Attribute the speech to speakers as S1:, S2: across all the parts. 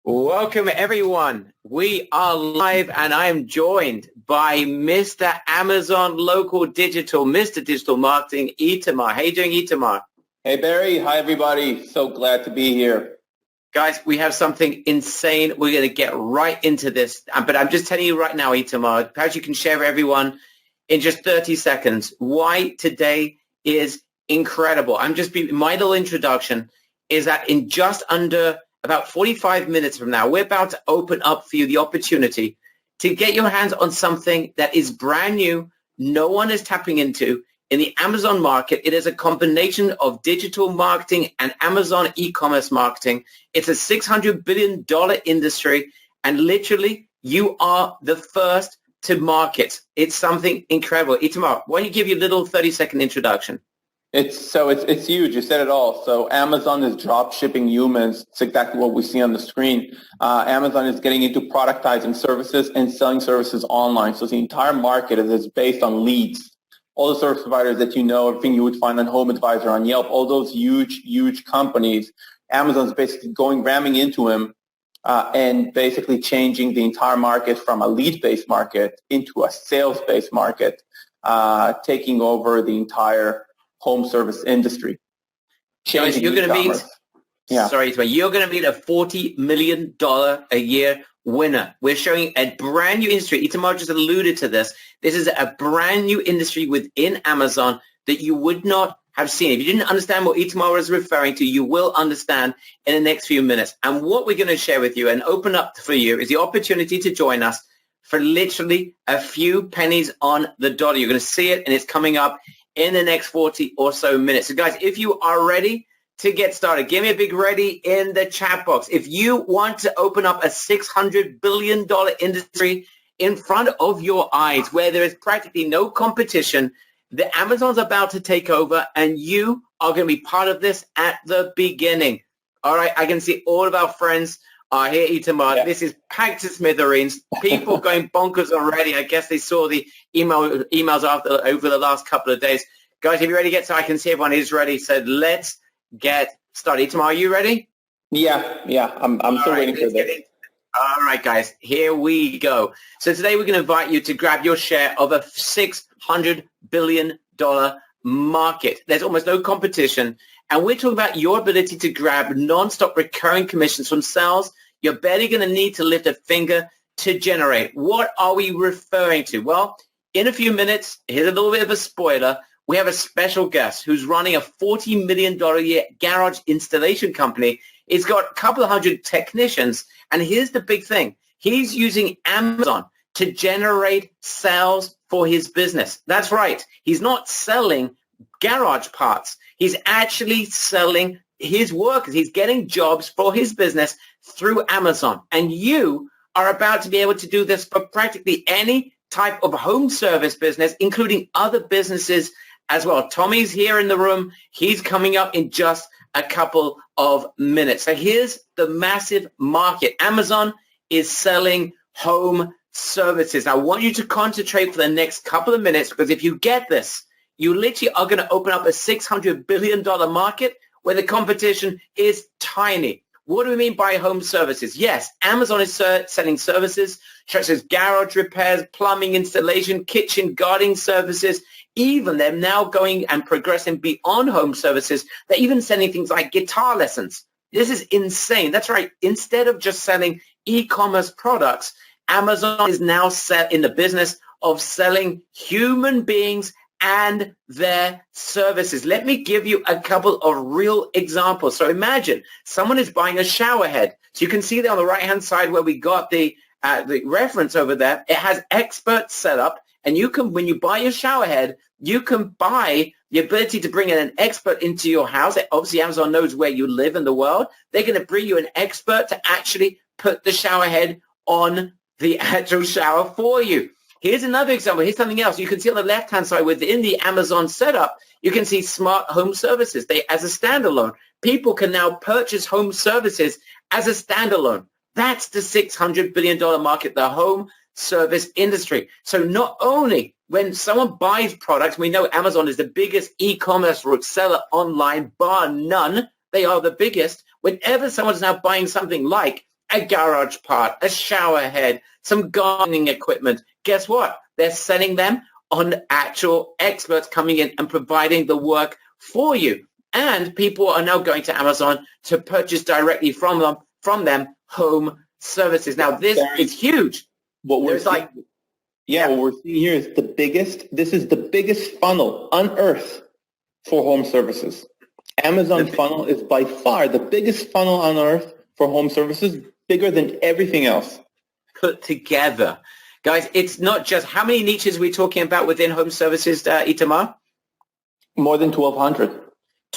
S1: Welcome, everyone. We are live, and I am joined by Mr. Amazon Local Digital, Mr. Digital Marketing, Itamar. How you doing, Itamar?
S2: Hey, Barry. Hi, everybody. So glad to be here.
S1: Guys, we have something insane. We're going to get right into this. But I'm just telling you right now, Itamar, perhaps you can share with everyone in just 30 seconds why today is incredible. My little introduction is that in just under about 45 minutes from now, we're about to open up for you the opportunity to get your hands on something that is brand new, no one is tapping into in the Amazon market. It is a combination of digital marketing and Amazon e-commerce marketing. It's a $600 billion industry, and literally you are the first to market. It's something incredible. Itamar, why don't you give your little 30-second introduction?
S2: It's huge. You said it all. So Amazon is drop shipping humans. It's exactly what we see on the screen. Amazon is getting into productizing services and selling services online. So the entire market is based on leads. All the service providers that you know, everything you would find on HomeAdvisor, on Yelp, all those huge companies, Amazon's basically ramming into them and basically changing the entire market from a lead-based market into a sales-based market, taking over the entire home service industry.
S1: Guys, you're going to meet you're going to meet a $40 million a year winner. We're showing a brand new industry. Itamar just alluded to this. This is a brand new industry within Amazon that you would not have seen. If you didn't understand what Itamar was referring to, you will understand in the next few minutes. And what we're going to share with you and open up for you is the opportunity to join us for literally a few pennies on the dollar. You're going to see it, and it's coming up in the next 40 or so minutes. So guys, if you are ready to get started, give me a big ready in the chat box. If you want to open up a $600 billion industry in front of your eyes where there is practically no competition, the Amazon's about to take over, and you are going to be part of this at the beginning. All right, I can see all of our friends are here, Itamar. Yeah. This is packed to smithereens. People going bonkers already. I guess they saw the emails over the last couple of days. Guys, if you're ready to get started, I can see everyone is ready. So let's get started. Itamar, are you ready?
S2: Yeah. I'm still waiting for this.
S1: All right, guys, here we go. So today we're going to invite you to grab your share of a $600 billion market. There's almost no competition. And we're talking about your ability to grab non-stop recurring commissions from sales you're barely going to need to lift a finger to generate. What are we referring to? Well, in a few minutes, here's a little bit of a spoiler. We have a special guest who's running a $40 million a year garage installation company. He's got a couple of hundred technicians. And here's the big thing. He's using Amazon to generate sales for his business. That's right. He's not selling garage parts. He's actually selling his workers. He's getting jobs for his business through Amazon. And you are about to be able to do this for practically any type of home service business, including other businesses as well. Tommy's here in the room. He's coming up in just a couple of minutes. So here's the massive market. Amazon is selling home services. I want you to concentrate for the next couple of minutes, because if you get this, you literally are going to open up a $600 billion market where the competition is tiny. What do we mean by home services? Yes, Amazon is selling services such as garage repairs, plumbing installation, kitchen gardening services. Even they're now going and progressing beyond home services. They're even selling things like guitar lessons. This is insane. That's right. Instead of just selling e-commerce products, Amazon is now set in the business of selling human beings and their services. Let me give you a couple of real examples. So imagine someone is buying a shower head. So you can see there on the right-hand side where we got the reference over there. It has expert setup, and you can, when you buy your shower head, you can buy the ability to bring in an expert into your house. Obviously, Amazon knows where you live in the world. They're going to bring you an expert to actually put the shower head on the actual shower for you. Here's another example. Here's something else. You can see on the left-hand side within the Amazon setup, you can see smart home services. As a standalone, people can now purchase home services as a standalone. That's the $600 billion market, the home service industry. So not only when someone buys products, we know Amazon is the biggest e-commerce seller online, bar none. They are the biggest. Whenever someone's now buying something like a garage part, a shower head, some gardening equipment. Guess what? They're selling them on actual experts coming in and providing the work for you. And people are now going to Amazon to purchase directly from them home services. Now, this is huge.
S2: What we're seeing here is this is the biggest funnel on earth for home services. Amazon funnel is by far the biggest funnel on earth for home services, bigger than everything else
S1: put together. Guys, it's not just, how many niches are we talking about within home services, Itamar?
S2: More than 1,200.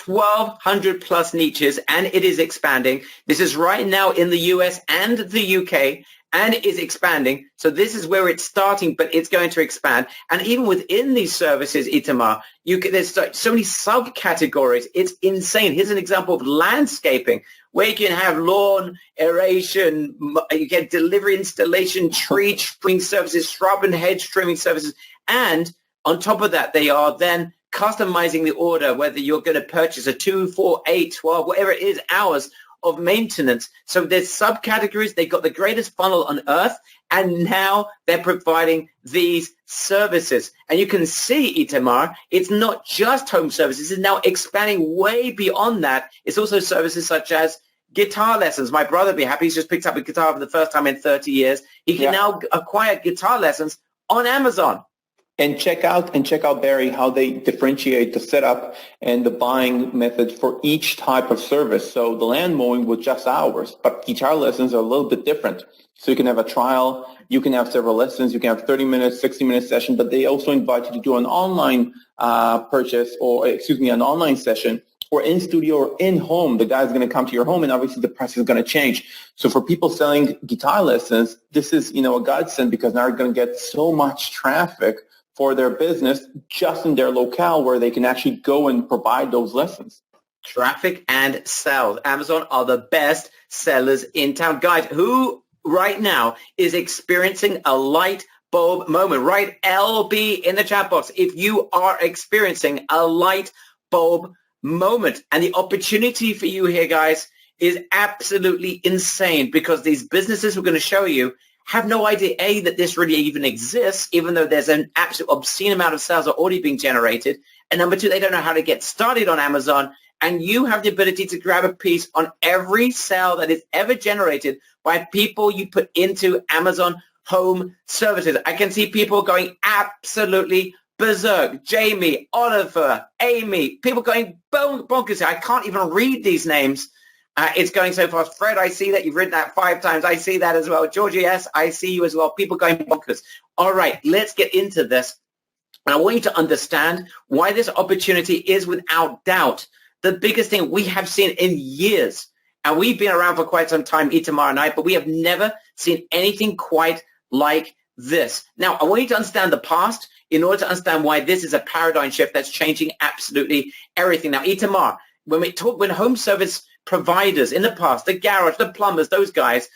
S1: 1,200 plus niches, and it is expanding. This is right now in the US and the UK, and it is expanding. So this is where it's starting, but it's going to expand. And even within these services, Itamar, there's so many subcategories. It's insane. Here's an example of landscaping, where you can have lawn, aeration, you get delivery, installation, tree trimming services, shrub and hedge trimming services. And on top of that, they are then customizing the order, whether you're going to purchase a 2, 4, 8, 12, whatever it is, hours of maintenance. So there's subcategories. They've got the greatest funnel on earth, and now they're providing these services. And you can see, Itamar, it's not just home services. It's now expanding way beyond that. It's also services such as guitar lessons. My brother will be happy. He's just picked up a guitar for the first time in 30 years. He can now acquire guitar lessons on Amazon.
S2: And check out, Barry, how they differentiate the setup and the buying method for each type of service. So the land mowing was just hours, but guitar lessons are a little bit different. So you can have a trial, you can have several lessons, you can have 30 minutes, 60-minute session, but they also invite you to do an online an online session, or in studio or in home. The guy's going to come to your home, and obviously the price is going to change. So for people selling guitar lessons, this is, a godsend, because now they're going to get so much traffic for their business just in their locale, where they can actually go and provide those lessons.
S1: Traffic and sales. Amazon are the best sellers in town. Guys, who right now is experiencing a light bulb moment? Write LB in the chat box if you are experiencing a light bulb moment. And the opportunity for you here, guys, is absolutely insane, because these businesses we're going to show you have no idea, A, that this really even exists, even though there's an absolute obscene amount of sales already being generated. And number two, they don't know how to get started on Amazon. And you have the ability to grab a piece on every sale that is ever generated by people you put into Amazon home services. I can see people going absolutely berserk. Jamie, Oliver, Amy, people going bonkers. I can't even read these names. It's going so fast. Fred, I see that. You've written that 5 times. I see that as well. Georgia, yes, I see you as well. People going bonkers. All right, let's get into this. And I want you to understand why this opportunity is, without doubt, the biggest thing we have seen in years. And we've been around for quite some time, Itamar and I, but we have never seen anything quite like this. Now, I want you to understand the past in order to understand why this is a paradigm shift that's changing absolutely everything. Now, Itamar, when home service providers in the past, the garage, the plumbers, those guys,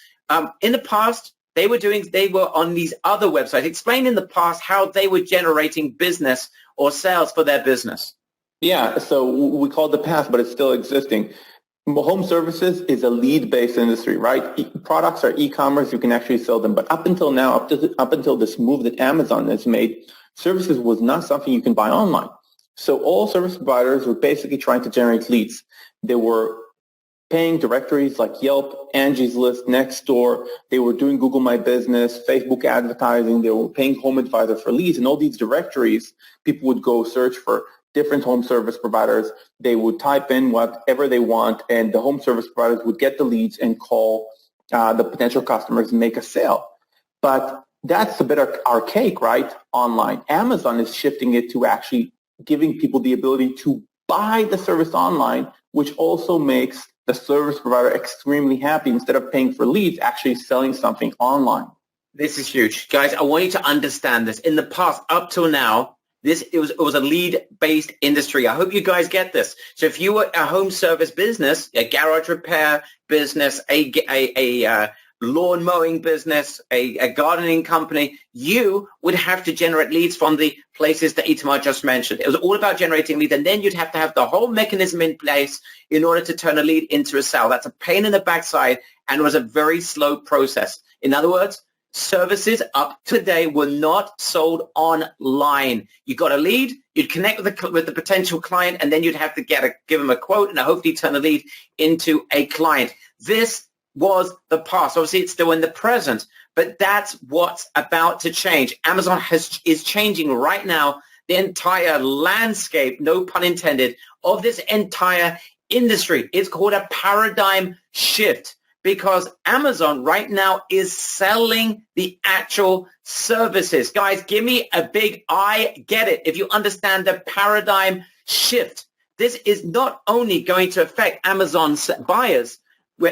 S1: in the past, they were on these other websites. Explain in the past how they were generating business or sales for their business.
S2: Yeah, so we call it the past, but it's still existing. Home services is a lead-based industry, right? Products are e-commerce, you can actually sell them. But up until now, up until this move that Amazon has made, services was not something you can buy online. So all service providers were basically trying to generate leads. They were paying directories like Yelp, Angie's List, Nextdoor. They were doing Google My Business, Facebook advertising. They were paying Home Advisor for leads. And all these directories, people would go search for different home service providers. They would type in whatever they want, and the home service providers would get the leads and call the potential customers and make a sale. But that's a bit archaic, right? Online. Amazon is shifting it to actually giving people the ability to buy the service online, which also makes the service provider extremely happy. Instead of paying for leads, actually selling something online.
S1: This is huge. Guys, I want you to understand this. In the past, up till now, it was a lead-based industry. I hope you guys get this. So if you were a home service business, a garage repair business, a lawn mowing business, a gardening company, you would have to generate leads from the places that Itamar just mentioned. It was all about generating leads, and then you'd have to have the whole mechanism in place in order to turn a lead into a sale. That's a pain in the backside, and it was a very slow process. In other words, services up to today were not sold online. You got a lead, you'd connect with the potential client, and then you'd have to give them a quote and hopefully turn the lead into a client. This was the past. Obviously, it's still in the present, but that's what's about to change. Amazon is changing right now the entire landscape, no pun intended, of this entire industry. It's called a paradigm shift, because Amazon right now is selling the actual services. Guys, give me a big I get it if you understand the paradigm shift. This is not only going to affect Amazon's buyers,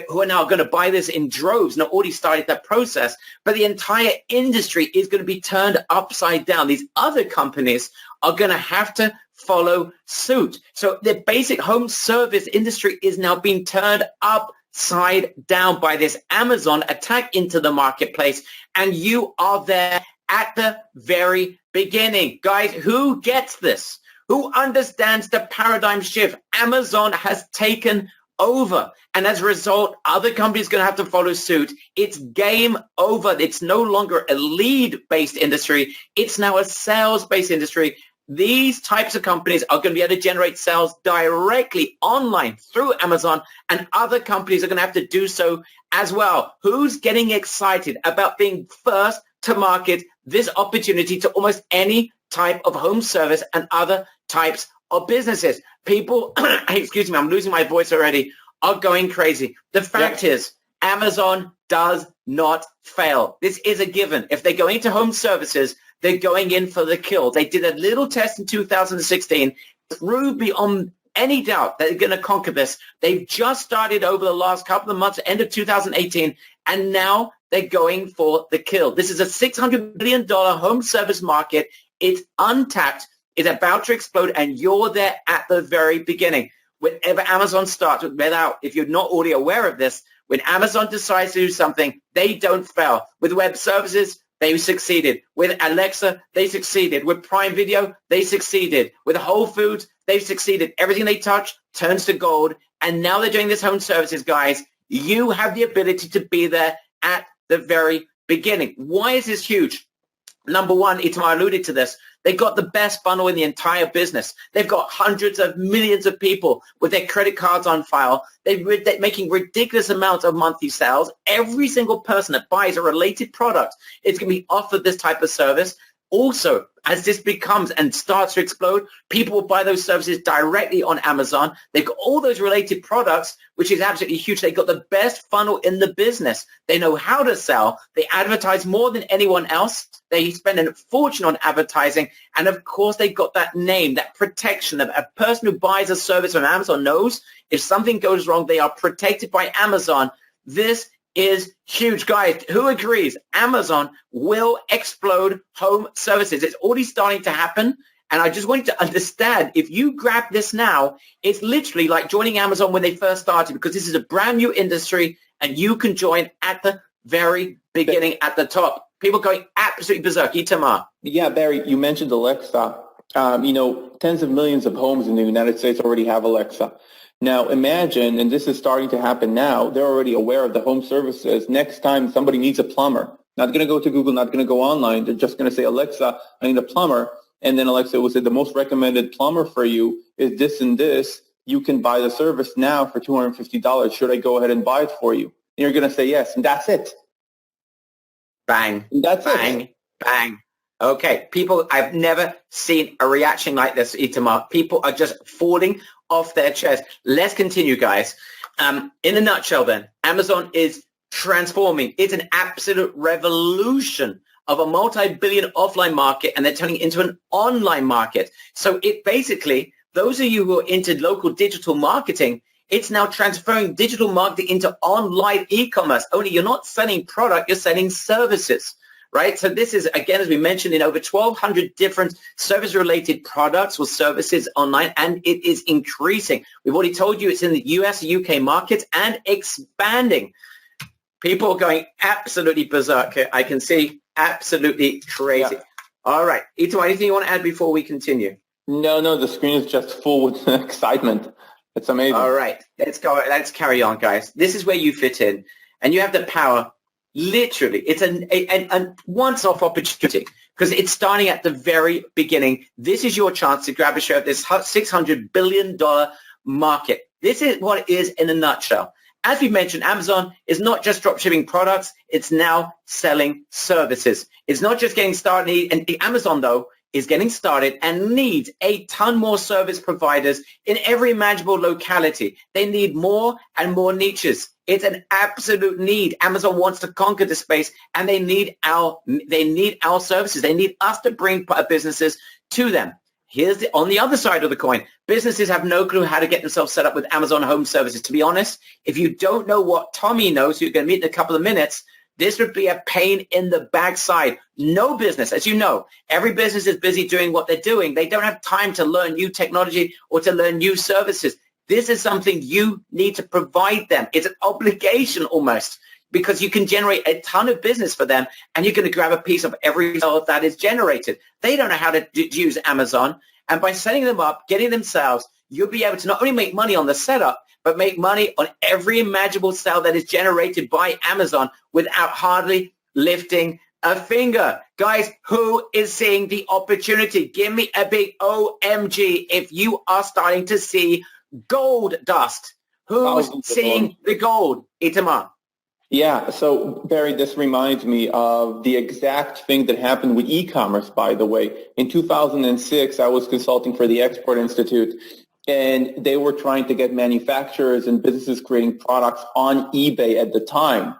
S1: who are now going to buy this in droves, and already started that process, but the entire industry is going to be turned upside down. These other companies are going to have to follow suit. So the basic home service industry is now being turned upside down by this Amazon attack into the marketplace, and you are there at the very beginning. Guys, who gets this? Who understands the paradigm shift? Amazon has taken over, and as a result, other companies are going to have to follow suit. It's game over. It's no longer a lead-based industry. It's now a sales-based industry. These types of companies are going to be able to generate sales directly online through Amazon, and other companies are going to have to do so as well. Who's getting excited about being first to market this opportunity to almost any type of home service and other types of businesses? People, excuse me, I'm losing my voice already, are going crazy. The fact is, Amazon does not fail. This is a given. If they're going into home services, they're going in for the kill. They did a little test in 2016, proved beyond any doubt that they're going to conquer this. They've just started over the last couple of months, end of 2018, and now they're going for the kill. This is a $600 billion home service market. It's untapped. It's about to explode, and you're there at the very beginning. Whenever Amazon starts, if you're not already aware of this, when Amazon decides to do something, they don't fail. With web services, they succeeded. With Alexa, they succeeded. With Prime Video, they succeeded. With Whole Foods, they've succeeded. Everything they touch turns to gold, and now they're doing this home services, guys. You have the ability to be there at the very beginning. Why is this huge? Number one, Itamar alluded to this. They've got the best funnel in the entire business. They've got hundreds of millions of people with their credit cards on file. They're making ridiculous amounts of monthly sales. Every single person that buys a related product is going to be offered this type of service. Also, as this becomes and starts to explode, people will buy those services directly on Amazon. They've got all those related products, which is absolutely huge. They've got the best funnel in the business. They know how to sell. They advertise more than anyone else. They spend a fortune on advertising. And of course, they've got that name, that protection. That a person who buys a service from Amazon knows if something goes wrong, they are protected by Amazon. This is huge. Guys, who agrees? Amazon will explode home services. It's already starting to happen. And I just want you to understand, if you grab this now, it's literally like joining Amazon when they first started, because this is a brand new industry and you can join at the very beginning, at the top. People going absolutely berserk. Itamar.
S2: Yeah, Barry, you mentioned Alexa. Tens of millions of homes in the United States already have Alexa. Now imagine, and this is starting to happen now, they're already aware of the home services. Next time somebody needs a plumber, not going to go to Google, not going to go online. They're just going to say, Alexa, I need a plumber. And then Alexa will say, the most recommended plumber for you is this and this. You can buy the service now for $250. Should I go ahead and buy it for you? And you're going to say yes, and that's it.
S1: Bang.
S2: And that's
S1: bang,
S2: it.
S1: Bang. Okay, people, I've never seen a reaction like this, Itamar. People are just falling off their chairs. Let's continue, guys. In a nutshell, then, Amazon is transforming. It's an absolute revolution of a multi-billion offline market, and they're turning it into an online market. So it basically, those of you who are into local digital marketing, it's now transferring digital marketing into online e-commerce. Only you're not selling product, you're selling services. Right? So this is, again, as we mentioned, in over 1,200 different service-related products or services online, and it is increasing. We've already told you it's in the US, UK markets, and expanding. People are going absolutely berserk here. I can see absolutely crazy.
S2: Yeah.
S1: All right. Ito, anything you want to add before we continue?
S2: No, the screen is just full with excitement. It's amazing.
S1: All right. Let's go. Let's carry on, guys. This is where you fit in. And you have the power. Literally, it's a once-off opportunity because it's starting at the very beginning. This is your chance to grab a share of this $600 billion market. This is what it is in a nutshell. As we mentioned, Amazon is not just drop shipping products. It's now selling services. It's not just getting started. And Amazon, though, is getting started and needs a ton more service providers in every imaginable locality. They need more and more niches. It's an absolute need. Amazon wants to conquer the space, and they need our services. They need us to bring businesses to them. Here's on the other side of the coin. Businesses have no clue how to get themselves set up with Amazon Home Services. To be honest, if you don't know what Tommy knows, who you're going to meet in a couple of minutes, this would be a pain in the backside. No business, as you know, every business is busy doing what they're doing. They don't have time to learn new technology or to learn new services. This is something you need to provide them. It's an obligation almost, because you can generate a ton of business for them, and you're going to grab a piece of every result that is generated. They don't know how to use Amazon, and by setting them up, getting themselves, you'll be able to not only make money on the setup, but make money on every imaginable sale that is generated by Amazon without hardly lifting a finger. Guys, who is seeing the opportunity? Give me a big OMG if you are starting to see gold dust. Who's seeing the gold? Itamar.
S2: Yeah, so Barry, this reminds me of the exact thing that happened with e-commerce, by the way. In 2006, I was consulting for the Export Institute, and they were trying to get manufacturers and businesses creating products on eBay at the time.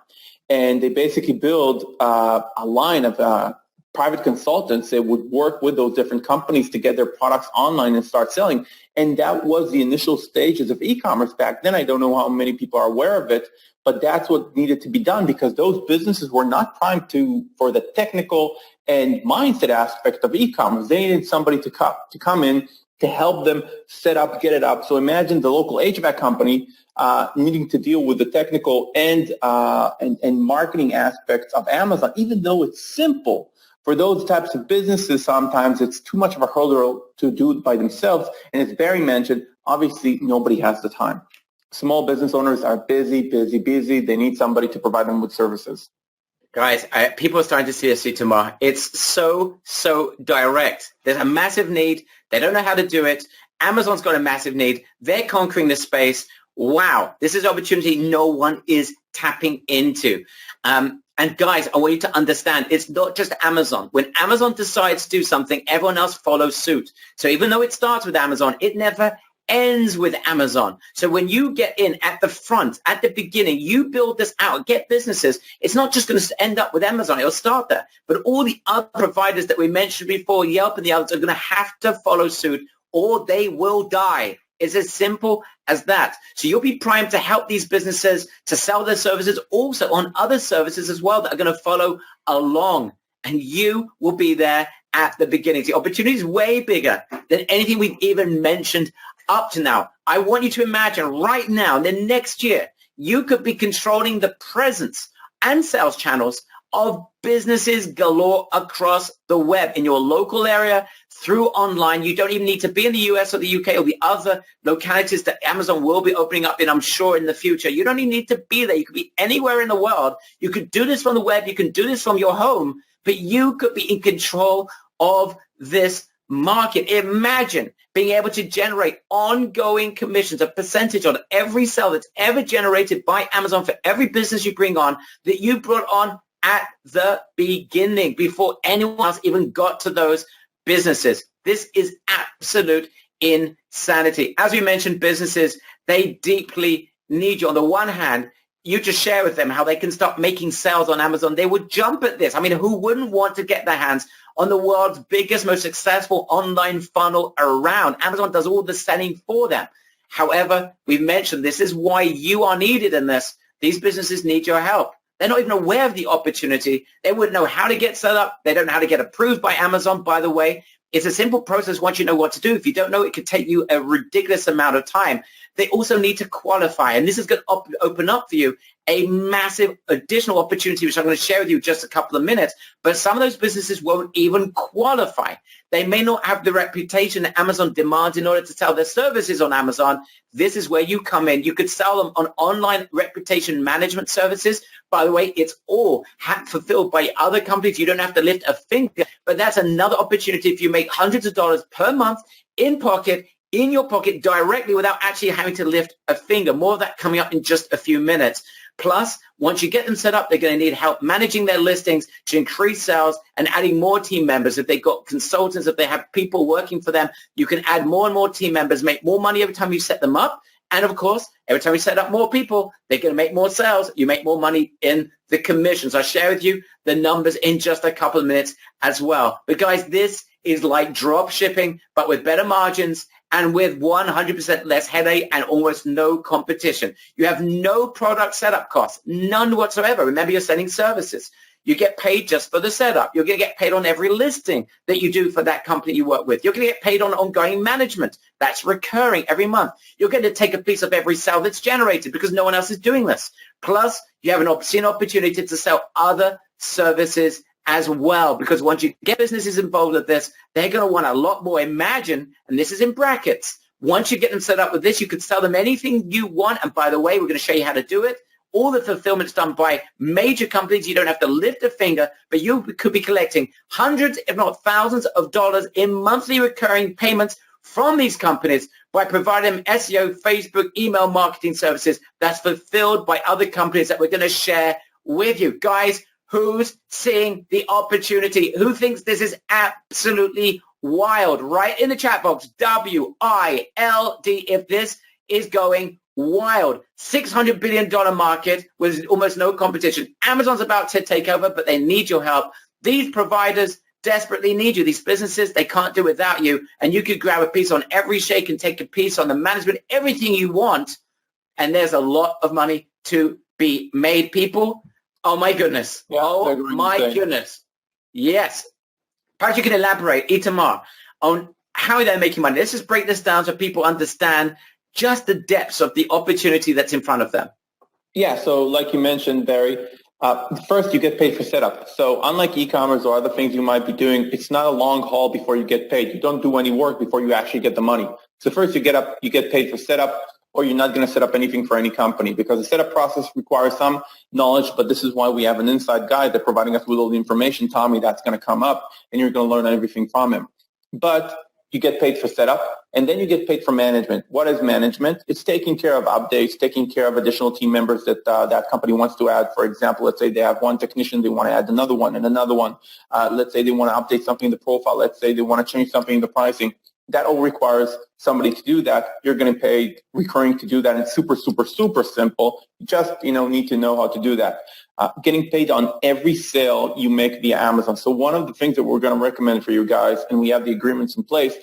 S2: And they basically built a line of private consultants that would work with those different companies to get their products online and start selling. And that was the initial stages of e-commerce back then. I don't know how many people are aware of it, but that's what needed to be done because those businesses were not primed for the technical and mindset aspect of e-commerce. They needed somebody to come in to help them set up, get it up. So imagine the local HVAC company needing to deal with the technical and marketing aspects of Amazon, even though it's simple. For those types of businesses, sometimes it's too much of a hurdle to do it by themselves. And as Barry mentioned, obviously nobody has the time. Small business owners are busy. They need somebody to provide them with services.
S1: Guys, people are starting to see this tomorrow. It's so direct. There's a massive need. They don't know how to do it. Amazon's got a massive need. They're conquering the space. Wow, this is an opportunity no one is tapping into. And guys, I want you to understand, it's not just Amazon. When Amazon decides to do something, everyone else follows suit. So even though it starts with Amazon, it never ends with Amazon. So when you get in at the front, at the beginning, you build this out, get businesses, it's not just going to end up with Amazon. It'll start there. But all the other providers that we mentioned before, Yelp and the others, are going to have to follow suit or they will die. It's as simple as that. So you'll be primed to help these businesses to sell their services also on other services as well that are going to follow along. And you will be there at the beginning. The opportunity is way bigger than anything we've even mentioned up to now. I want you to imagine right now, in the next year, you could be controlling the presence and sales channels of businesses galore across the web in your local area through online. You don't even need to be in the US or the UK or the other localities that Amazon will be opening up in, I'm sure, in the future. You don't even need to be there. You could be anywhere in the world. You could do this from the web. You can do this from your home, but you could be in control of this market. Imagine being able to generate ongoing commissions, a percentage on every sale that's ever generated by Amazon for every business you bring on that you brought on at the beginning before anyone else even got to those businesses. This is absolute insanity. As we mentioned, businesses, they deeply need you. On the one hand, you just share with them how they can start making sales on Amazon. They would jump at this. I mean, who wouldn't want to get their hands on the world's biggest, most successful online funnel around? Amazon does all the selling for them. However, we've mentioned this is why you are needed in this. These businesses need your help. They're not even aware of the opportunity. They wouldn't know how to get set up. They don't know how to get approved by Amazon, by the way. It's a simple process once you know what to do. If you don't know, it could take you a ridiculous amount of time. They also need to qualify, and this is going to open up for you a massive additional opportunity, which I'm going to share with you in just a couple of minutes. But some of those businesses won't even qualify. They may not have the reputation that Amazon demands in order to sell their services on Amazon. This is where you come in. You could sell them on online reputation management services. By the way, it's all fulfilled by other companies. You don't have to lift a finger, but that's another opportunity if you make hundreds of dollars per month in your pocket directly without actually having to lift a finger. More of that coming up in just a few minutes. Plus, once you get them set up, they're going to need help managing their listings to increase sales and adding more team members. If they've got consultants, if they have people working for them, you can add more and more team members, make more money every time you set them up. And of course, every time you set up more people, they're going to make more sales. You make more money in the commissions. I'll share with you the numbers in just a couple of minutes as well. But guys, this is like drop shipping, but with better margins and with 100% less headache and almost no competition. You have no product setup costs, none whatsoever. Remember, you're selling services. You get paid just for the setup. You're going to get paid on every listing that you do for that company you work with. You're going to get paid on ongoing management. That's recurring every month. You're going to take a piece of every sale that's generated because no one else is doing this. Plus, you have an opportunity to sell other services as well, because once you get businesses involved with this, they're going to want a lot more. Imagine, and this is in brackets, once you get them set up with this, you could sell them anything you want. And by the way, we're going to show you how to do it. All the fulfillment's done by major companies. You don't have to lift a finger, but you could be collecting hundreds, if not thousands of dollars in monthly recurring payments from these companies by providing them SEO, Facebook, email marketing services that's fulfilled by other companies that we're going to share with you. Guys, who's seeing the opportunity? Who thinks this is absolutely wild? Write in the chat box, W-I-L-D, if this is going wild. $600 billion market with almost no competition. Amazon's about to take over, but they need your help. These providers desperately need you. These businesses, they can't do without you. And you could grab a piece on every shake and take a piece on the management, everything you want. And there's a lot of money to be made, people. Oh, my goodness.
S2: Yeah,
S1: oh, my goodness. Yes. Perhaps you can elaborate, Itamar, on how they're making money. Let's just break this down so people understand just the depths of the opportunity that's in front of them.
S2: Yeah, so like you mentioned, Barry, first you get paid for setup. So unlike e-commerce or other things you might be doing, it's not a long haul before you get paid. You don't do any work before you actually get the money. So first you get paid for setup, or you're not going to set up anything for any company, because the setup process requires some knowledge, but this is why we have an inside guy that's providing us with all the information, Tommy, that's going to come up, and you're going to learn everything from him. But you get paid for setup, and then you get paid for management. What is management? It's taking care of updates, taking care of additional team members that that company wants to add. For example, let's say they have one technician, they want to add another one and another one. Let's say they want to update something in the profile. Let's say they want to change something in the pricing. That all requires somebody to do that. You're going to pay recurring to do that. It's super, super, super simple. You just need to know how to do that. Getting paid on every sale you make via Amazon. So one of the things that we're going to recommend for you guys, and we have the agreements in place,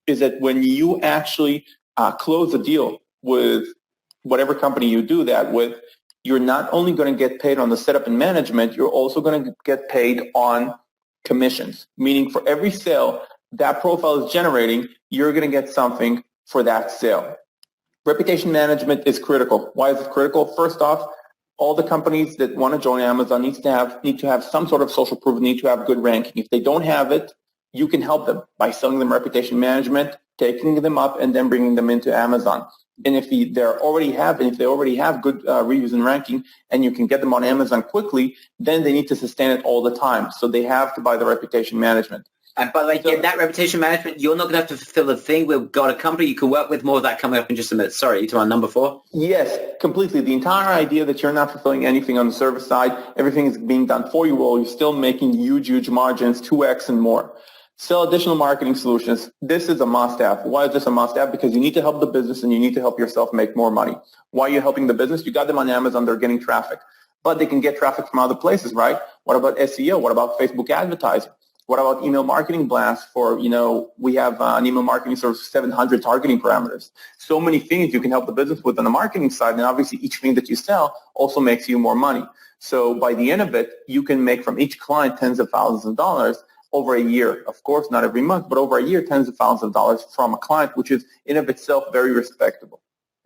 S2: is that when you actually close a deal with whatever company you do that with, you're not only going to get paid on the setup and management, you're also going to get paid on commissions, meaning for every sale that profile is generating, you're going to get something for that sale. Reputation management is critical. Why is it critical? First off, all the companies that want to join Amazon need to have some sort of social proof, need to have good ranking. If they don't have it, you can help them by selling them reputation management, taking them up, and then bringing them into Amazon. And if they already have good reviews and ranking, and you can get them on Amazon quickly, then they need to sustain it all the time. So they have to buy the reputation management.
S1: And by the way, in that reputation management, you're not going to have to fulfill a thing. We've got a company you can work with. More of that coming up in just a minute. Sorry, you're talking about number 4?
S2: Yes, completely. The entire idea that you're not fulfilling anything on the service side, everything is being done for you, while you're still making huge, huge margins, 2x and more. Sell additional marketing solutions. This is a must-have. Why is this a must-have? Because you need to help the business and you need to help yourself make more money. Why are you helping the business? You got them on Amazon. They're getting traffic. But they can get traffic from other places, right? What about SEO? What about Facebook advertising? What about email marketing blasts for, we have an email marketing service, 700 targeting parameters. So many things you can help the business with on the marketing side, and obviously each thing that you sell also makes you more money. So by the end of it, you can make from each client tens of thousands of dollars over a year. Of course, not every month, but over a year, tens of thousands of dollars from a client, which is in of itself very respectable.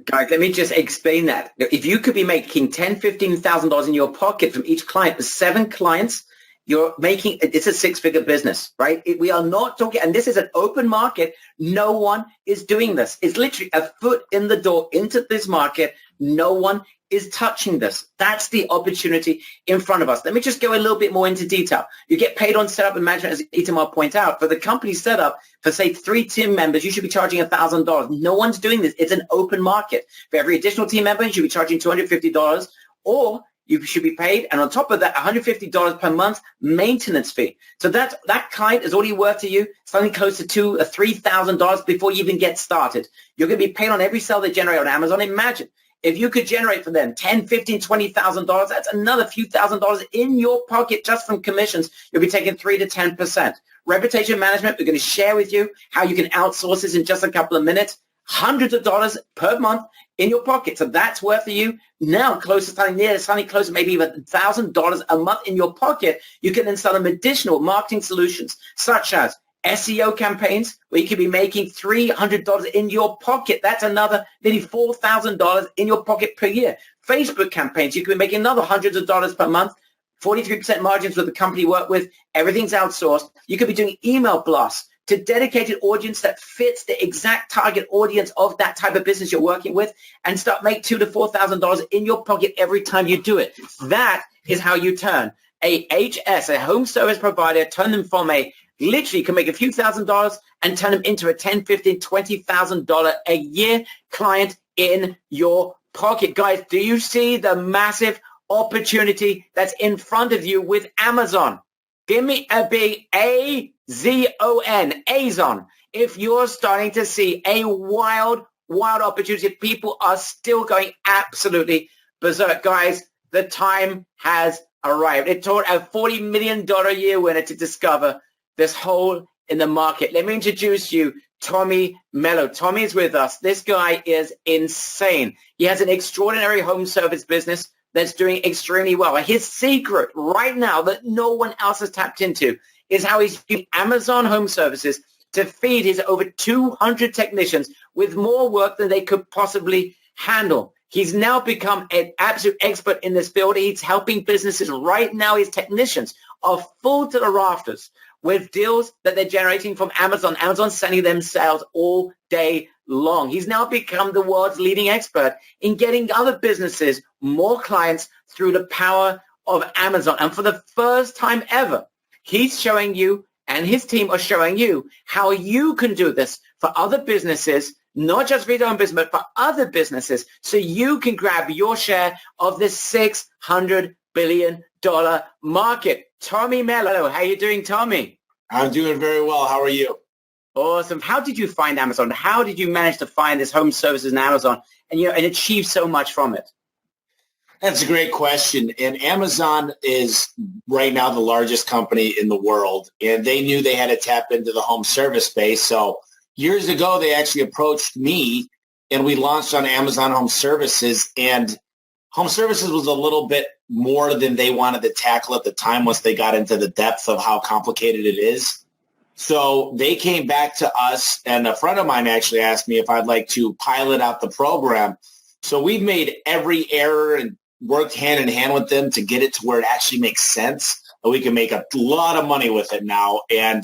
S1: Guys, let me just explain that. If you could be making $10,000, $15,000 in your pocket from each client, with 7 clients, you're making, it's a 6-figure business, right? We are not talking, and this is an open market. No one is doing this. It's literally a foot in the door into this market. No one is touching this. That's the opportunity in front of us. Let me just go a little bit more into detail. You get paid on setup and management, as Itamar pointed out. For the company setup, for say 3 team members, you should be charging $1,000. No one's doing this. It's an open market. For every additional team member, you should be charging $250, or you should be paid, and on top of that, $150 per month maintenance fee. So that client is already worth to you something close to $2,000 or $3,000 before you even get started. You're going to be paid on every sale they generate on Amazon. Imagine if you could generate for them $10,000, $15,000, $20,000. That's another few $1,000s in your pocket just from commissions. You'll be taking 3 to 10%. Reputation management, we're going to share with you how you can outsource this in just a couple of minutes. Hundreds of dollars per month in your pocket. So that's worth for you now close to something close to maybe even $1,000 a month in your pocket. You can then sell them additional marketing solutions such as SEO campaigns where you could be making $300 in your pocket. That's another nearly $4,000 in your pocket per year. Facebook campaigns, you could be making another hundreds of dollars per month. 43% margins with the company you work with. Everything's outsourced. You could be doing email blasts to dedicated audience that fits the exact target audience of that type of business you're working with, and start make $2,000 to $4,000 in your pocket every time you do it. That is how you turn a HS, a home service provider, turn them from a literally you can make a few $1,000s and turn them into a $10,000, $15,000, $20,000 a year client in your pocket. Guys, do you see the massive opportunity that's in front of you with Amazon? Give me a big AZON, Azon. If you're starting to see a wild opportunity, people are still going absolutely berserk. Guys, the time has arrived. It took a $40 million a year winner to discover this hole in the market. Let me introduce you Tommy Mello. Tommy is with us. This guy is insane. He has an extraordinary home service business that's doing extremely well. His secret right now that no one else has tapped into is how he's using Amazon Home Services to feed his over 200 technicians with more work than they could possibly handle. He's now become an absolute expert in this field. He's helping businesses right now. His technicians are full to the rafters with deals that they're generating from Amazon. Amazon's sending them sales all day long. He's now become the world's leading expert in getting other businesses more clients through the power of Amazon. And for the first time ever, he's showing you, and his team are showing you, how you can do this for other businesses, not just for your own business, but for other businesses, so you can grab your share of this $600 billion market. Tommy Mello, how you doing, Tommy?
S3: I'm doing very well. How are you?
S1: Awesome. How did you find Amazon? How did you manage to find this home services in Amazon and achieve so much from it?
S3: That's a great question. And Amazon is right now the largest company in the world, and they knew they had to tap into the home service space. So years ago, they actually approached me, and we launched on Amazon Home Services. And home services was a little bit more than they wanted to tackle at the time once they got into the depth of how complicated it is. So they came back to us, and a friend of mine actually asked me if I'd like to pilot out the program. So we've made every error and worked hand in hand with them to get it to where it actually makes sense, and we can make a lot of money with it now. And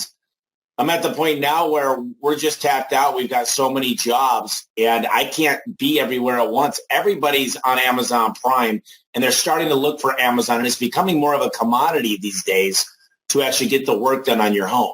S3: I'm at the point now where we're just tapped out. We've got so many jobs, and I can't be everywhere at once. Everybody's on Amazon Prime, and they're starting to look for Amazon, and it's becoming more of a commodity these days to actually get the work done on your home.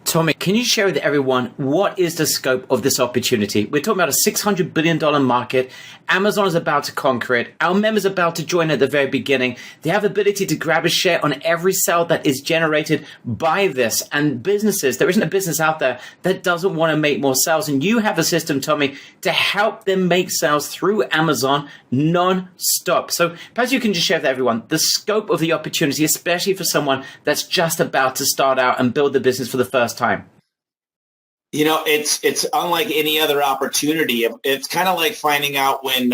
S1: Tommy, can you share with everyone what is the scope of this opportunity? We're talking about a $600 billion market. Amazon is about to conquer it. Our members are about to join at the very beginning. They have the ability to grab a share on every sale that is generated by this. And businesses, there isn't a business out there that doesn't want to make more sales. And you have a system, Tommy, to help them make sales through Amazon non-stop. So perhaps you can just share with everyone the scope of the opportunity, especially for someone that's just about to start out and build the business for the first time.
S3: You know, it's unlike any other opportunity. It's kind of like finding out when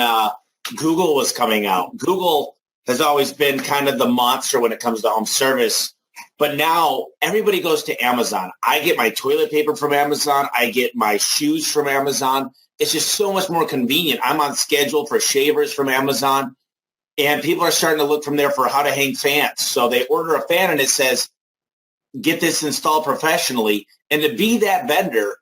S3: Google was coming out. Google has always been kind of the monster when it comes to home service. But now everybody goes to Amazon. I get my toilet paper from Amazon. I get my shoes from Amazon. It's just so much more convenient. I'm on schedule for shavers from Amazon. And people are starting to look from there for how to hang fans. So they order a fan and it says, get this installed professionally. And to be that vendor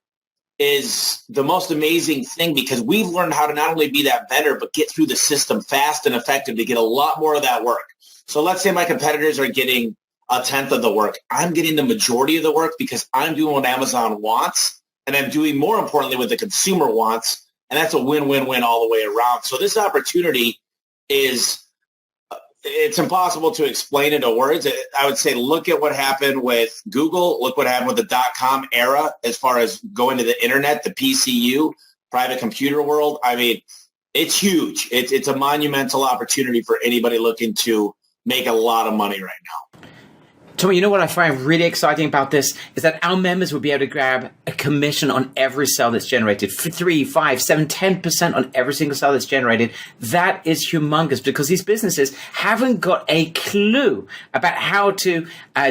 S3: is the most amazing thing, because we've learned how to not only be that vendor, but get through the system fast and effective to get a lot more of that work. So let's say my competitors are getting a tenth of the work. I'm getting the majority of the work because I'm doing what Amazon wants, and I'm doing, more importantly, what the consumer wants. And that's a win-win-win all the way around. So this opportunity is, it's impossible to explain into words. I would say look at what happened with Google. Look what happened with the dot-com era as far as going to the internet, the PCU, private computer world. I mean, it's huge. It's a monumental opportunity for anybody looking to make a lot of money right now.
S4: Tommy, you know what I find really exciting about this is that our members will be able to grab a commission on every sale that's generated, 3, 5, 7, 10% on every single sale that's generated. That is humongous, because these businesses haven't got a clue about how to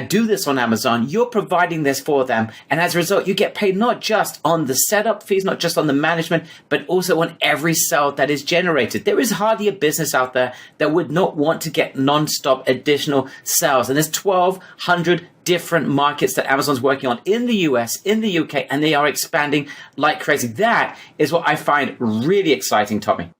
S4: do this on Amazon. You're providing this for them. And as a result, you get paid not just on the setup fees, not just on the management, but also on every sale that is generated. There is hardly a business out there that would not want to get nonstop additional sales. And there's 1,200 different markets that Amazon's working on in the US, in the UK, and they are expanding like crazy. That is what I find really exciting, Tommy.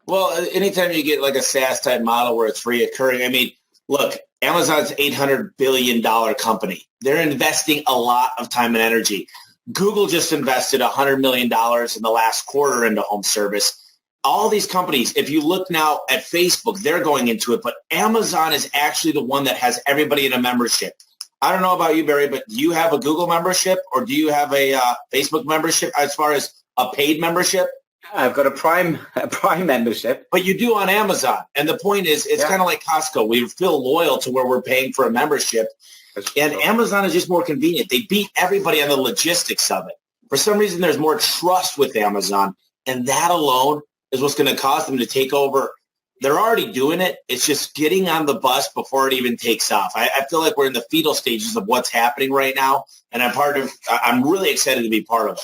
S3: Well, anytime you get like a SaaS type model where it's reoccurring, I mean, look, Amazon's $800 billion company. They're investing a lot of time and energy. Google just invested $100 million in the last quarter into home service. All these companies, if you look now at Facebook, they're going into it, but Amazon is actually the one that has everybody in a membership. I don't know about you, Barry, but do you have a Google membership, or do you have a Facebook membership as far as a paid membership?
S1: I've got a Prime membership.
S3: But you do on Amazon. And the point is, it's kind of like Costco. We feel loyal to where we're paying for a membership. And Amazon is just more convenient. They beat everybody on the logistics of it. For some reason, there's more trust with Amazon. And that alone is what's going to cause them to take over. They're already doing it. It's just getting on the bus before it even takes off. I feel like we're in the fetal stages of what's happening right now. And I'm really excited to be part of it.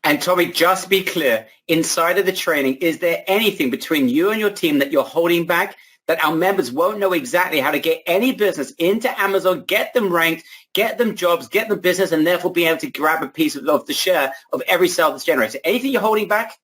S1: And Tommy, just be clear, inside of the training, is there anything between you and your team that you're holding back, that our members won't know exactly how to get any business into Amazon, get them ranked, get them jobs, get them business, and therefore be able to grab a piece of the share of every sale that's generated? Anything you're holding back?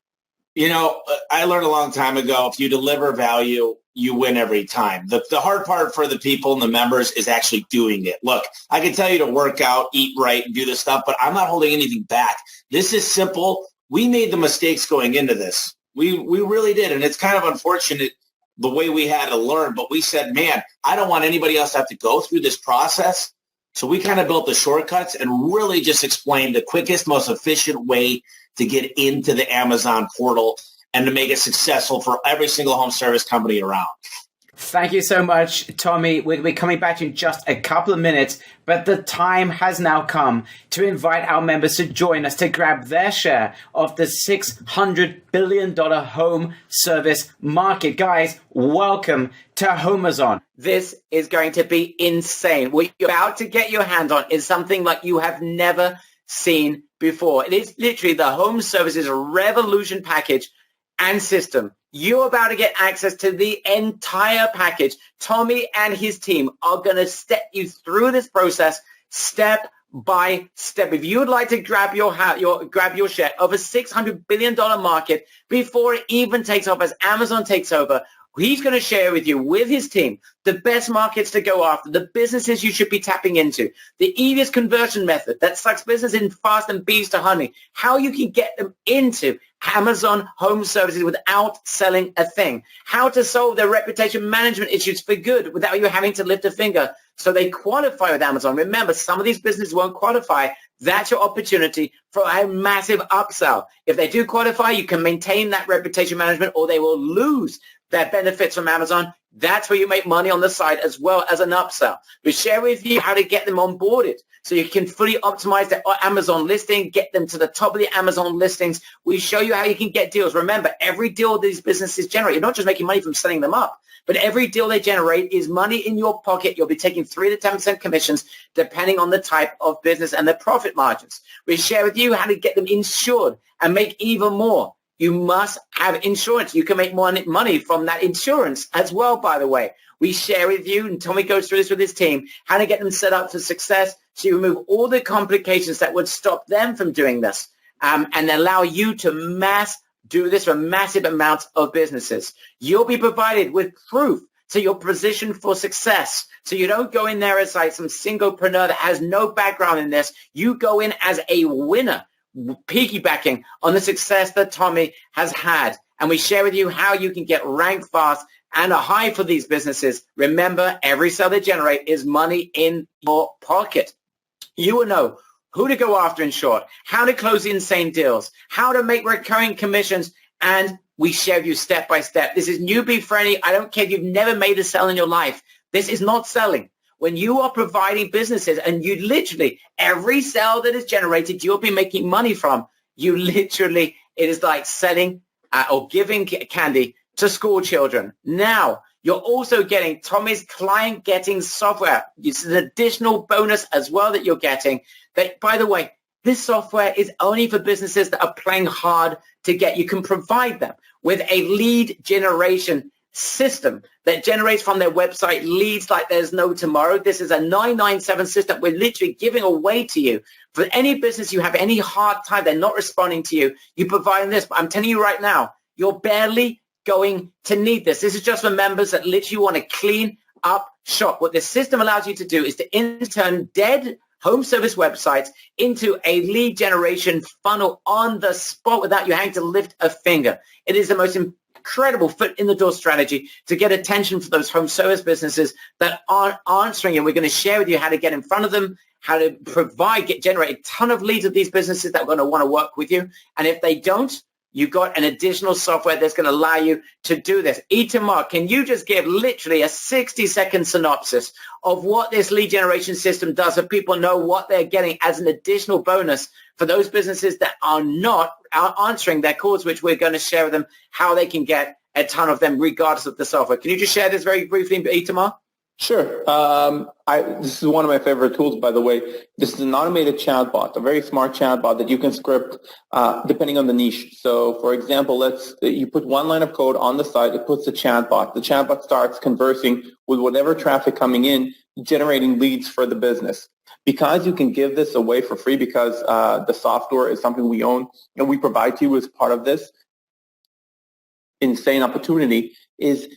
S3: You know, I learned a long time ago, if you deliver value, you win every time. The hard part for the people and the members is actually doing it. Look, I can tell you to work out, eat right, and do this stuff, but I'm not holding anything back. This is simple. We made the mistakes going into this. We really did, and it's kind of unfortunate the way we had to learn, but we said, man, I don't want anybody else to have to go through this process. So we kind of built the shortcuts and really just explained the quickest, most efficient way to get into the Amazon portal and to make it successful for every single home service company around.
S4: Thank you so much, Tommy. We're coming back in just a couple of minutes, but the time has now come to invite our members to join us to grab their share of the $600 billion home service market. Guys, welcome to HomeZon.
S1: This is going to be insane. What you're about to get your hands on is something like you have never seen before. It is literally the home services revolution package and system. You're about to get access to the entire package. Tommy and his team are going to step you through this process step by step. If you would like to grab your share of a $600 billion market before it even takes off, as Amazon takes over, he's going to share with you, with his team, the best markets to go after, the businesses you should be tapping into, the easiest conversion method that sucks business in fast and bees to honey, how you can get them into Amazon home services without selling a thing, how to solve their reputation management issues for good without you having to lift a finger so they qualify with Amazon. Remember, some of these businesses won't qualify. That's your opportunity for a massive upsell. If they do qualify, you can maintain that reputation management, or they will lose their benefits from Amazon. That's where you make money on the side as well as an upsell. We share with you how to get them onboarded so you can fully optimize their Amazon listing, get them to the top of the Amazon listings. We show you how you can get deals. Remember, every deal these businesses generate, you're not just making money from setting them up, but every deal they generate is money in your pocket. You'll be taking 3 to 10% commissions depending on the type of business and their profit margins. We share with you how to get them insured and make even more. You must have insurance. You can make money from that insurance as well, by the way. We share with you, and Tommy goes through this with his team, how to get them set up for success so you remove all the complications that would stop them from doing this and allow you to do this for massive amounts of businesses. You'll be provided with proof so you're positioned for success. So you don't go in there as like some singlepreneur that has no background in this. You go in as a winner, piggybacking on the success that Tommy has had. And we share with you how you can get ranked fast and a high for these businesses. Remember, every sale they generate is money in your pocket. You will know who to go after in short, how to close insane deals, how to make recurring commissions, and we share with you step by step. This is newbie friendly. I don't care if you've never made a sale in your life. This is not selling. When you are providing businesses and you literally, every sale that is generated, you'll be making money from. You literally, it is like selling or giving candy to school children. Now, you're also getting Tommy's client getting software. It's an additional bonus as well that you're getting. That, by the way, this software is only for businesses that are playing hard to get. You can provide them with a lead generation system that generates from their website leads like there's no tomorrow. This is a 997 system we're literally giving away to you. For any business you have any hard time, they're not responding to you, you provide this. But I'm telling you right now, you're barely going to need this. This is just for members that literally want to clean up shop. What this system allows you to do is to turn dead home service websites into a lead generation funnel on the spot without you having to lift a finger. It is the most incredible foot in the door strategy to get attention for those home service businesses that aren't answering. And we're going to share with you how to get in front of them, how to generate a ton of leads of these businesses that are going to want to work with you. And if they don't, you've got an additional software that's going to allow you to do this. Itamar, can you just give literally a 60-second synopsis of what this lead generation system does so people know what they're getting as an additional bonus for those businesses that are not answering their calls, which we're going to share with them how they can get a ton of them regardless of the software. Can you just share this very briefly, Itamar?
S2: Sure. This is one of my favorite tools, by the way. This is an automated chatbot, a very smart chatbot that you can script depending on the niche. So, for example, you put one line of code on the site, it puts the chatbot. The chatbot starts conversing with whatever traffic coming in, generating leads for the business. Because you can give this away for free, because the software is something we own and we provide to you as part of this insane opportunity, is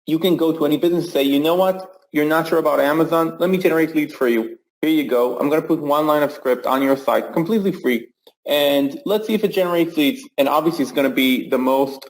S2: you can go to any business and say, you know what, you're not sure about Amazon, let me generate leads for you. Here you go. I'm going to put one line of script on your site, completely free. And let's see if it generates leads. And obviously, it's going to be the most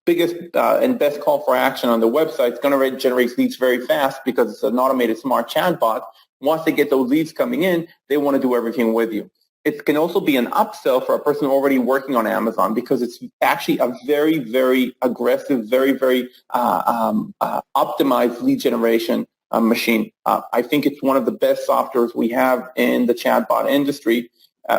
S2: biggest and best call for action on the website. It's going to generate leads very fast because it's an automated smart chatbot. Once they get those leads coming in, they want to do everything with you. It can also be an upsell for a person already working on Amazon because it's actually a very, very aggressive, very, very optimized lead generation machine. I think it's one of the best softwares we have in the chatbot industry,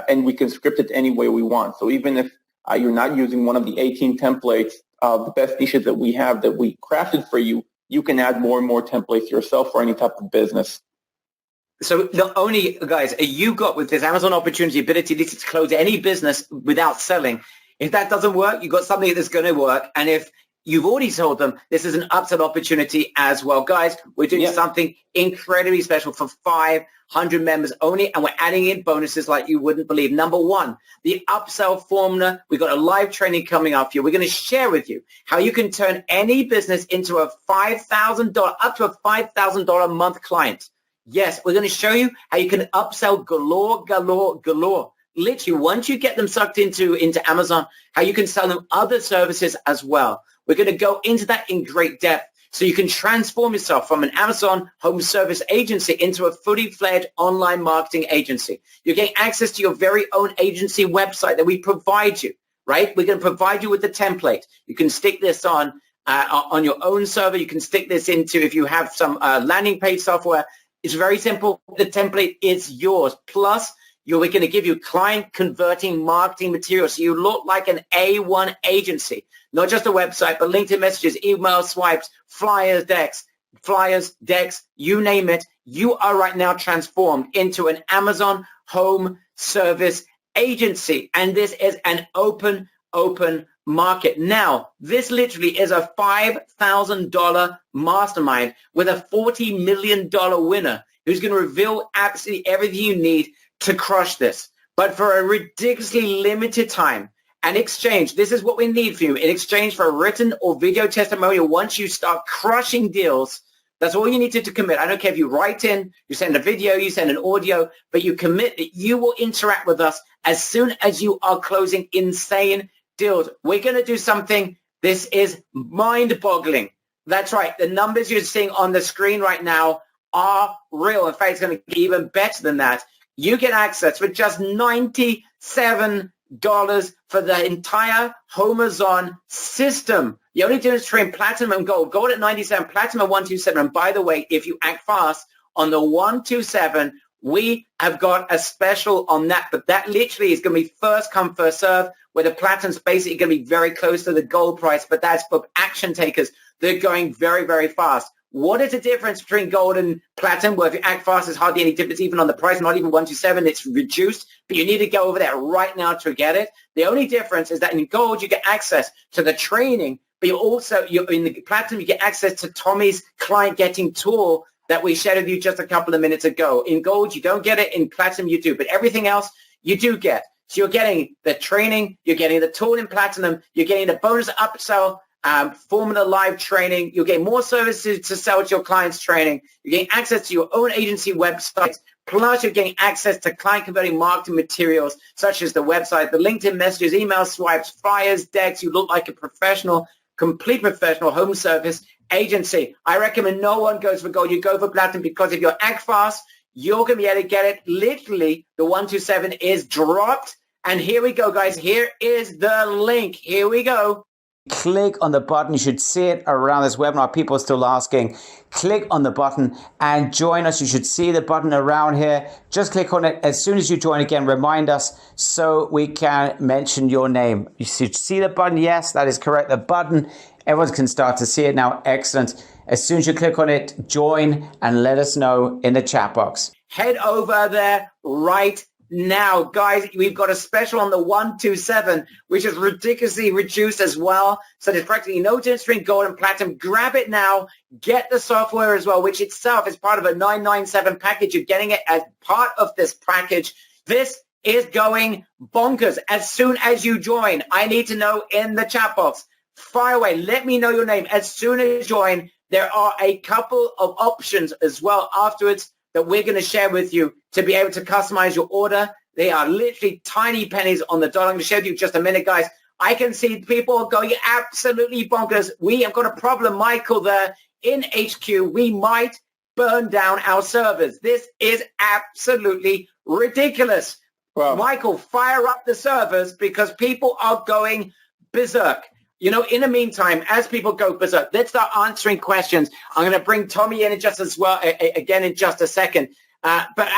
S2: and we can script it any way we want. So even if you're not using one of the 18 templates of the best niches that we have that we crafted for you, you can add more and more templates yourself for any type of business.
S1: So not only, guys, you got with this Amazon opportunity ability to close any business without selling. If that doesn't work, you've got something that's going to work. And if you've already told them, this is an upsell opportunity as well. Guys, we're doing something incredibly special for 500 members only, and we're adding in bonuses like you wouldn't believe. Number one, the upsell formula. We've got a live training coming up here. We're going to share with you how you can turn any business into a $5,000, up to a $5,000 a month client. Yes, we're going to show you how you can upsell galore, galore, galore. Literally, once you get them sucked into Amazon, how you can sell them other services as well. We're going to go into that in great depth so you can transform yourself from an Amazon home service agency into a fully fledged online marketing agency. You're getting access to your very own agency website that we provide you, right? We're going to provide you with the template. You can stick this on on your own server. You can stick this into if you have some landing page software. It's very simple. The template is yours. Plus, we're going to give you client converting marketing materials. So you look like an A1 agency, not just a website, but LinkedIn messages, email swipes, flyers, decks, you name it. You are right now transformed into an Amazon home service agency. And this is an open market. Now, this literally is a $5,000 mastermind with a $40 million winner who's going to reveal absolutely everything you need to crush this. But for a ridiculously limited time, and exchange, this is what we need from you. In exchange for a written or video testimonial, once you start crushing deals, that's all you need to commit. I don't care if you write in, you send a video, you send an audio, but you commit that you will interact with us as soon as you are closing insane deals. We're going to do something. This is mind-boggling. That's right. The numbers you're seeing on the screen right now are real. In fact, it's going to be even better than that. You get access for just $97 for the entire HomeZone system. The only difference between platinum and gold at 97, platinum at 127. And by the way, if you act fast on the 127, we have got a special on that. But that literally is going to be first come, first serve, where the platinum's basically going to be very close to the gold price. But that's for action takers. They're going very, very fast. What is the difference between gold and platinum? Well, if you act fast, there's hardly any difference even on the price, not even 127. It's reduced, but you need to go over there right now to get it. The only difference is that in gold, you get access to the training, but you're in the platinum, you get access to Tommy's client getting tool that we shared with you just a couple of minutes ago. In gold, you don't get it. In platinum, you do, but everything else you do get. So you're getting the training, you're getting the tool in platinum, you're getting the bonus upsell, Formula Live training. You'll get more services to sell to your clients' training. You're getting access to your own agency websites. Plus, you're getting access to client converting marketing materials such as the website, the LinkedIn messages, email swipes, flyers, decks. You look like a professional, complete professional home service agency. I recommend no one goes for gold. You go for platinum because if you act fast, you're going to be able to get it. Literally, the 127 is dropped. And here we go, guys. Here is the link. Here we go.
S4: Click on the button. You should see it around this webinar. People are still asking. Click on the button and join us. You should see the button around here. Just click on it. As soon as you join again, remind us so we can mention your name. You should see the button. Yes, that is correct. The button. Everyone can start to see it now. Excellent. As soon as you click on it, join and let us know in the chat box.
S1: Head over there right now, guys. We've got a special on the 127, which is ridiculously reduced as well. So there's practically no difference between gold and platinum. Grab it now. Get the software as well, which itself is part of a 997 package. You're getting it as part of this package. This is going bonkers. As soon as you join, I need to know in the chat box. Fire away. Let me know your name. As soon as you join, there are a couple of options as well afterwards that we're going to share with you to be able to customize your order. They are literally tiny pennies on the dollar. I'm going to share with you just a minute, guys. I can see people going absolutely bonkers. We have got a problem, Michael, there in HQ. We might burn down our servers. This is absolutely ridiculous. Wow. Michael, fire up the servers because people are going berserk. You know, in the meantime, as people go berserk, let's start answering questions. I'm going to bring Tommy in just as well, again in just a second. But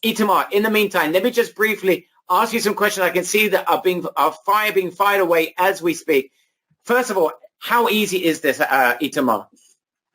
S1: Itamar, in the meantime, let me just briefly ask you some questions I can see that are being fired away as we speak. First of all, how easy is this, Itamar?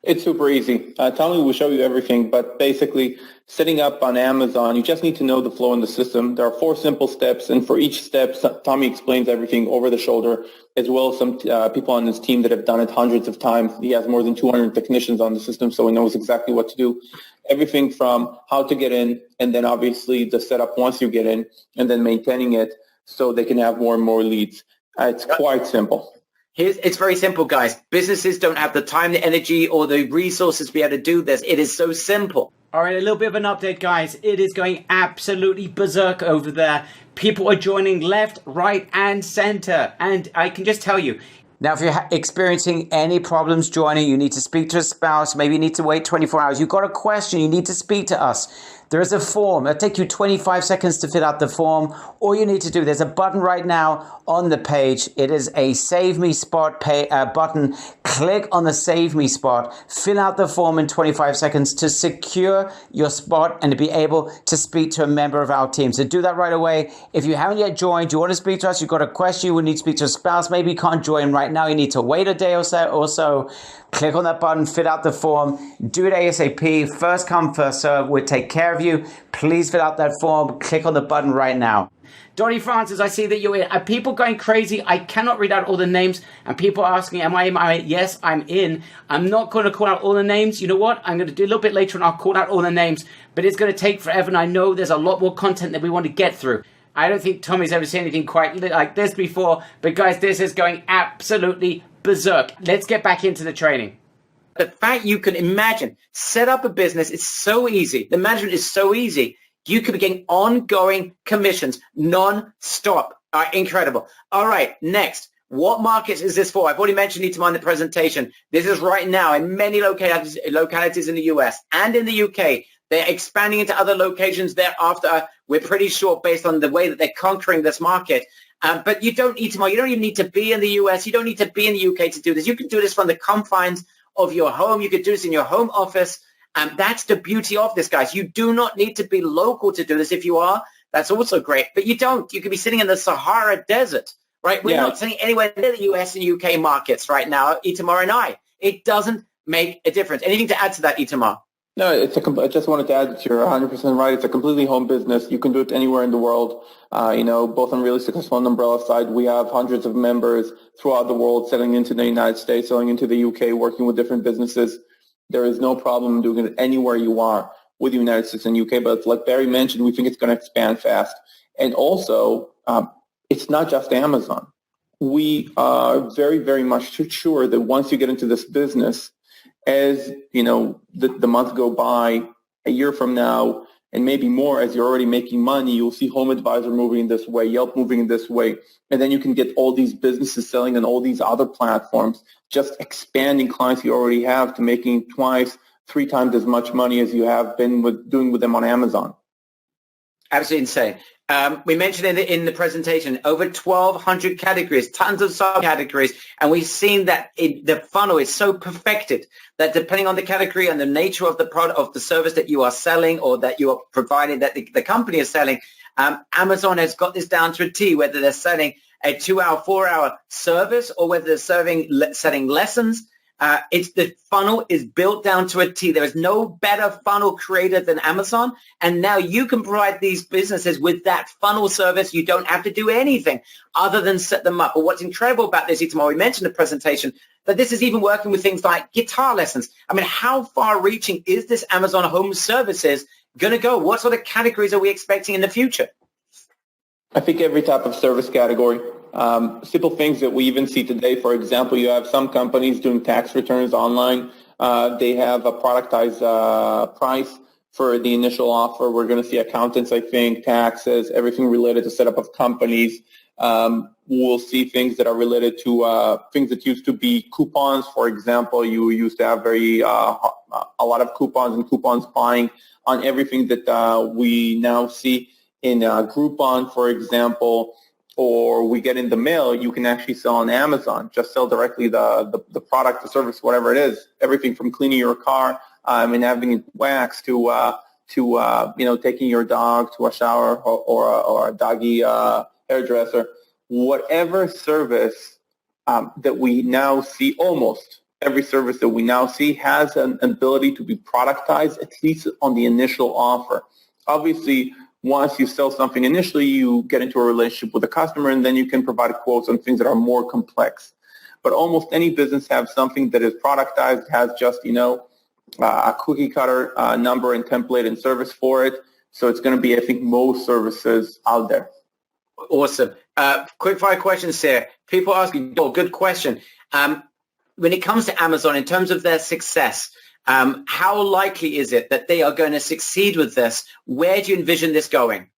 S2: It's super easy. Tommy will show you everything, but basically setting up on Amazon, you just need to know the flow in the system. There are 4 simple steps, and for each step, Tommy explains everything over the shoulder, as well as some people on his team that have done it hundreds of times. He has more than 200 technicians on the system, so he knows exactly what to do. Everything from how to get in, and then obviously the setup once you get in, and then maintaining it so they can have more and more leads. It's quite simple.
S1: It's very simple, guys. Businesses don't have the time, the energy, or the resources to be able to do this. It is so simple.
S4: All right, a little bit of an update, guys. It is going absolutely berserk over there. People are joining left, right, and center. And I can just tell you, now, if you're experiencing any problems joining, you need to speak to a spouse, maybe you need to wait 24 hours. You've got a question, you need to speak to us. there is a form. It'll take you 25 seconds to fill out the form. All you need to do, there's a button right now on the page. It is a Save Me Spot button. Click on the Save Me spot. Fill out the form in 25 seconds to secure your spot and to be able to speak to a member of our team. So do that right away. If you haven't yet joined, you want to speak to us, you've got a question, you would need to speak to a spouse, maybe you can't join right now, you need to wait a day or so, click on that button, fill out the form, do it ASAP, first come, first serve, we'll take care of you. Please fill out that form, click on the button right now. Donnie Francis, I see that you're in. Are people going crazy? I cannot read out all the names, and people are asking, am I in? Yes, I'm in. I'm not going to call out all the names. You know what? I'm going to do a little bit later, and I'll call out all the names, but it's going to take forever, and I know there's a lot more content that we want to get through. I don't think Tommy's ever seen anything quite like this before, but guys, this is going absolutely berserk. Let's get back into the training.
S1: The fact you can imagine, set up a business, it's so easy. The management is so easy. You could be getting ongoing commissions, non-stop. Incredible. All right, next. What markets is this for? I've already mentioned it in the presentation. This is right now in many localities in the US and in the UK. They're expanding into other locations thereafter. We're pretty sure based on the way that they're conquering this market. But you don't need to. You don't even need to be in the US. You don't need to be in the UK to do this. You can do this from the confines of your home. You could do this in your home office. That's the beauty of this, guys. You do not need to be local to do this. If you are, that's also great. But you don't. You could be sitting in the Sahara Desert, right? We're not sitting anywhere near the US and UK markets right now, Itamar and I. It doesn't make a difference. Anything to add to that, Itamar?
S2: No, I just wanted to add that you're 100% right. It's a completely home business. You can do it anywhere in the world. Both on Really Successful and Umbrella side, we have hundreds of members throughout the world selling into the United States, selling into the UK, working with different businesses. There is no problem doing it anywhere you are with the United States and UK. But like Barry mentioned, we think it's going to expand fast. And also, it's not just Amazon. We are very, very much sure that once you get into this business, as the months go by, a year from now, and maybe more, as you're already making money, you'll see HomeAdvisor moving this way, Yelp moving this way, and then you can get all these businesses selling on all these other platforms, just expanding clients you already have to making 2x, 3 times as much money as you have been doing with them on Amazon.
S1: Absolutely insane. We mentioned in the presentation over 1,200 categories, tons of subcategories, and we've seen that the funnel is so perfected that depending on the category and the nature of the product, of the service that you are selling or that you are providing, that the company is selling, Amazon has got this down to a T, whether they're selling a 2-hour, 4-hour service or whether they're selling lessons. The funnel is built down to a T. There is no better funnel creator than Amazon. And now you can provide these businesses with that funnel service. You don't have to do anything other than set them up. But what's incredible about this, Itamar, we mentioned in the presentation, that this is even working with things like guitar lessons. I mean, how far-reaching is this Amazon Home Services going to go? What sort of categories are we expecting in the future?
S2: I think every type of service category. Simple things that we even see today. For example, you have some companies doing tax returns online. They have a productized price for the initial offer. We're going to see accountants, I think, taxes, everything related to setup of companies. We'll see things that are related to things that used to be coupons. For example, you used to have a lot of coupons and coupons buying on everything that we now see in Groupon, for example, or we get in the mail. You can actually sell on Amazon. Just sell directly the product, the service, whatever it is. Everything from cleaning your car and having it waxed to taking your dog to a shower or a doggy hairdresser. Whatever service that we now see, almost every service that we now see has an ability to be productized, at least on the initial offer. Obviously, once you sell something initially, you get into a relationship with the customer, and then you can provide quotes on things that are more complex. But almost any business has something that is productized, has just, a cookie cutter number and template and service for it. So it's going to be, I think, most services out there.
S1: Awesome. Quick fire questions here. People asking, good question. When it comes to Amazon, in terms of their success, how likely is it that they are going to succeed with this? Where do you envision this going?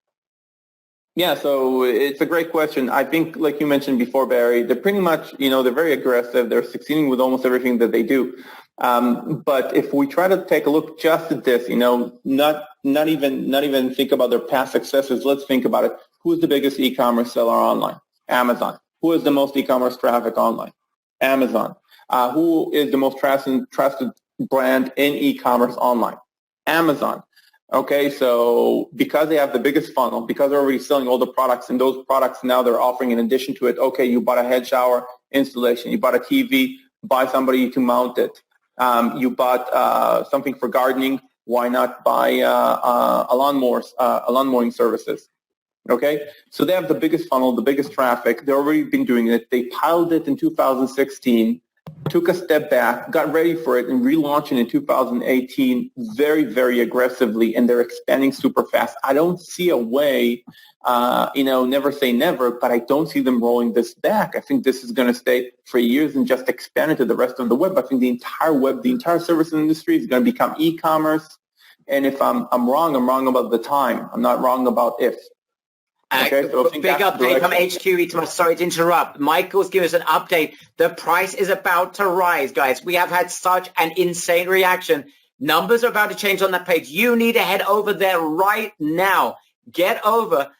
S2: Yeah, so it's a great question. I think, like you mentioned before, Barry, they're pretty much, they're very aggressive. They're succeeding with almost everything that they do. But if we try to take a look just at this, not even think about their past successes, let's think about it. Who's the biggest e-commerce seller online? Amazon. Who has the most e-commerce traffic online? Amazon. Who is the most trusted brand in e-commerce online? Amazon. Okay, so because they have the biggest funnel, because they're already selling all the products, and those products now they're offering in addition to it, okay, you bought a head shower installation, you bought a TV, buy somebody to mount it. You bought something for gardening, why not buy a lawn mowing services? Okay, so they have the biggest funnel, the biggest traffic. They've already been doing it. They piloted it in 2016, took a step back, got ready for it, and relaunched it in 2018 very, very aggressively, and they're expanding super fast. I don't see a way, never say never, but I don't see them rolling this back. I think this is going to stay for years and just expand into the rest of the web. I think the entire web, the entire service industry is going to become e-commerce. And if I'm wrong, I'm wrong about the time. I'm not wrong about if. Okay, so
S1: big update from HQ. Sorry to interrupt. Michael's giving us an update. The price is about to rise, guys. We have had such an insane reaction. Numbers are about to change on that page. You need to head over there right now. Get over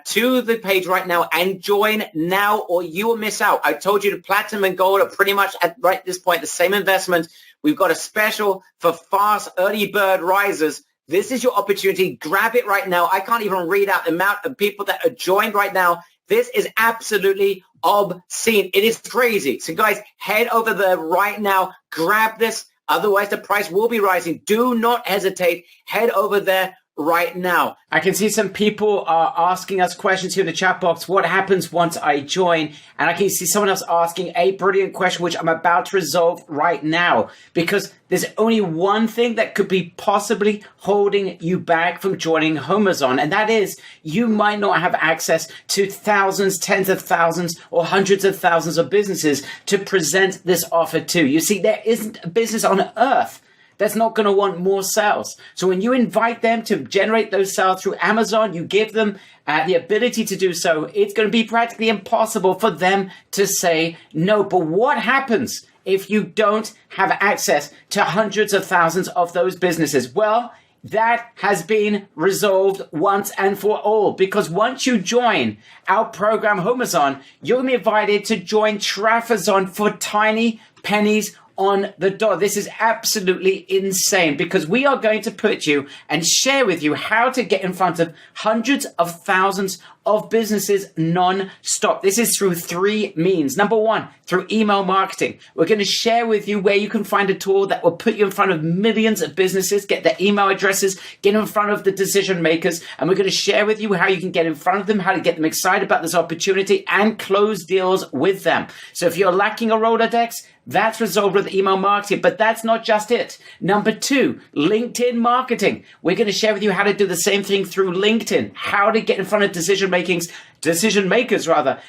S1: to the page right now and join now, or you will miss out. I told you the platinum and gold are pretty much at right this point the same investment. We've got a special for fast early bird risers. This is your opportunity. Grab it right now. I can't even read out the amount of people that are joined right now. This is absolutely obscene. It is crazy. So guys, head over there right now. Grab this. Otherwise, the price will be rising. Do not hesitate. Head over there right now.
S4: I can see some people are asking us questions here in the chat box. What happens once I join? And I can see someone else asking a brilliant question, which I'm about to resolve right now, because there's only one thing that could be possibly holding you back from joining HomeZone, and that is you might not have access to thousands, tens of thousands, or hundreds of thousands of businesses to present this offer to. You see, there isn't a business on earth that's not going to want more sales. So when you invite them to generate those sales through Amazon, you give them the ability to do so, it's going to be practically impossible for them to say no. But what happens if you don't have access to hundreds of thousands of those businesses? Well, that has been resolved once and for all, because once you join our program HomeZone, you're going to be invited to join Trafazon for tiny pennies on the dot. This is absolutely insane, because we are going to put you and share with you how to get in front of hundreds of thousands of businesses non-stop. This is through three means. Number one, through email marketing. We're going to share with you where you can find a tool that will put you in front of millions of businesses, get their email addresses, get in front of the decision makers, and we're going to share with you how you can get in front of them, how to get them excited about this opportunity and close deals with them. So if you're lacking a Rolodex, that's resolved with email marketing, but that's not just it. Number two, LinkedIn marketing. We're going to share with you how to do the same thing through LinkedIn, how to get in front of decision makers,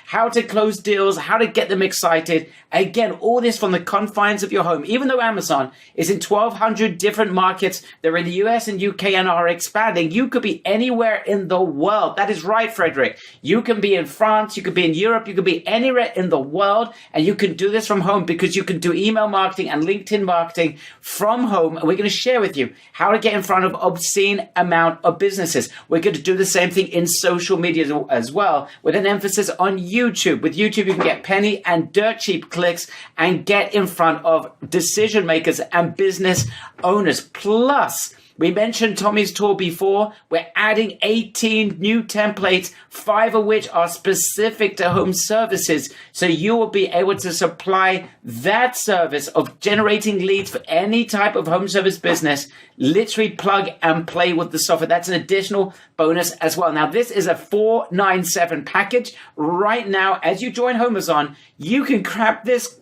S4: how to close deals, how to get them excited. Again, all this from the confines of your home. Even though Amazon is in 1,200 different markets, they're in the US and UK and are expanding. You could be anywhere in the world. That is right, Frederick. You can be in France, you could be in Europe, you could be anywhere in the world, and you can do this from home because you can do email marketing and LinkedIn marketing from home. And we're going to share with you how to get in front of obscene amount of businesses. We're going to do the same thing in social media as well, with an emphasis on YouTube. With YouTube, you can get penny and dirt cheap clicks and get in front of decision makers and business owners. Plus, we mentioned Tommy's tool before. We're adding 18 new templates, 5 of which are specific to home services. So you will be able to supply that service of generating leads for any type of home service business. Literally plug and play with the software. That's an additional bonus as well. Now, this is a $497 package. Right now, as you join HomeZone, you can grab this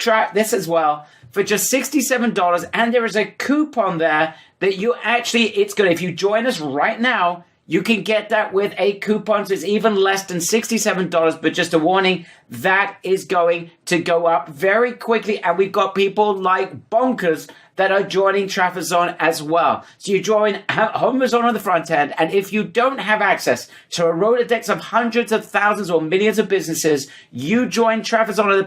S4: as well for just $67, and there is a coupon there that you actually, if you join us right now, you can get that with a coupon, so it's even less than $67, but just a warning, that is going to go up very quickly, and we've got people like Bonkers that are joining Trafazon as well. So you join HomeZone on the front end, and if you don't have access to a Rolodex of hundreds of thousands or millions of businesses, you join Trafazon on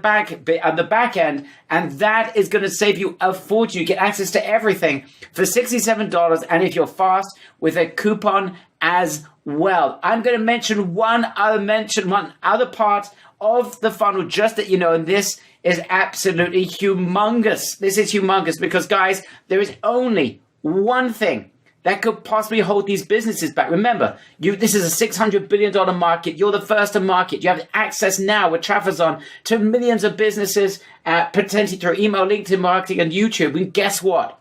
S4: the back end, and that is going to save you a fortune. You get access to everything for $67, and if you're fast, with a coupon as well. I'm going to mention one other part of the funnel, just that you know, and this is absolutely humongous. This is humongous because, guys, there is only one thing that could possibly hold these businesses back. Remember, this is a $600 billion market. You're the first to market. You have access now with Trafazon to millions of businesses, potentially through email, LinkedIn marketing, and YouTube. And guess what?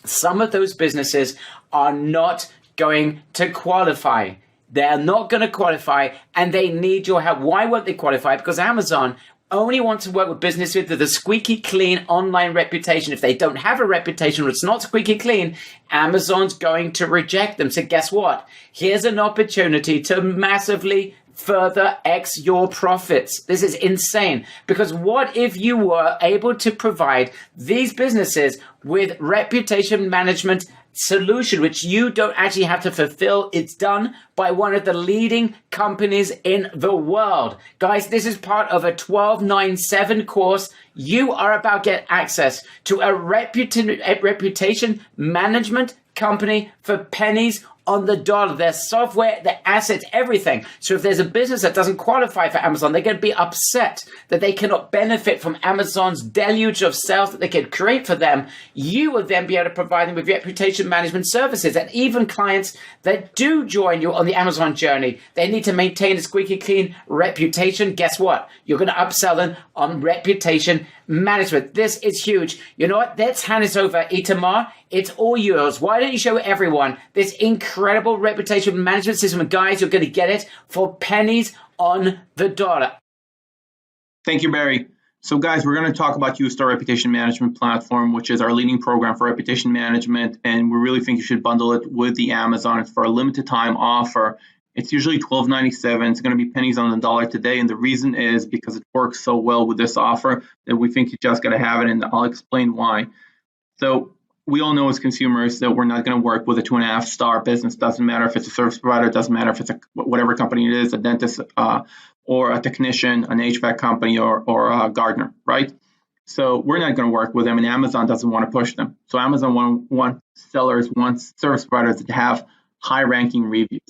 S4: Some of those businesses are not going to qualify. They're not going to qualify, and they need your help. Why won't they qualify? Because Amazon only wants to work with businesses with a squeaky clean online reputation. If they don't have a reputation or it's not squeaky clean, Amazon's going to reject them. So guess what? Here's an opportunity to massively further X your profits. This is insane, because what if you were able to provide these businesses with reputation management solution, which you don't actually have to fulfill? It's done by one of the leading companies in the world. Guys, this is part of a 1297 course. You are about to get access to a reputation management company for pennies on the dollar. Their software, their assets, everything. So if there's a business that doesn't qualify for Amazon, they're going to be upset that they cannot benefit from Amazon's deluge of sales that they can create for them. You will then be able to provide them with reputation management services. And even clients that do join you on the Amazon journey, they need to maintain a squeaky clean reputation. Guess what? You're going to upsell them on reputation management. This is huge. You know what? Let's hand this over. Itamar, it's all yours. Why don't you show everyone this incredible reputation management system? And guys, you're going to get it for pennies on the dollar.
S2: Thank you, Barry. So guys, we're going to talk about YouStar Reputation Management Platform, which is our leading program for reputation management. And we really think you should bundle it with the Amazon. It's for a limited time offer. It's usually $12.97. It's going to be pennies on the dollar today. And the reason is because it works so well with this offer that we think you just got to have it. And I'll explain why. So we all know as consumers that we're not going to work with a 2.5-star business. Doesn't matter if it's a service provider. Doesn't matter if it's whatever company it is, a dentist or a technician, an HVAC company or a gardener, right? So we're not going to work with them, and Amazon doesn't want to push them. So Amazon wants service providers that have high-ranking reviews.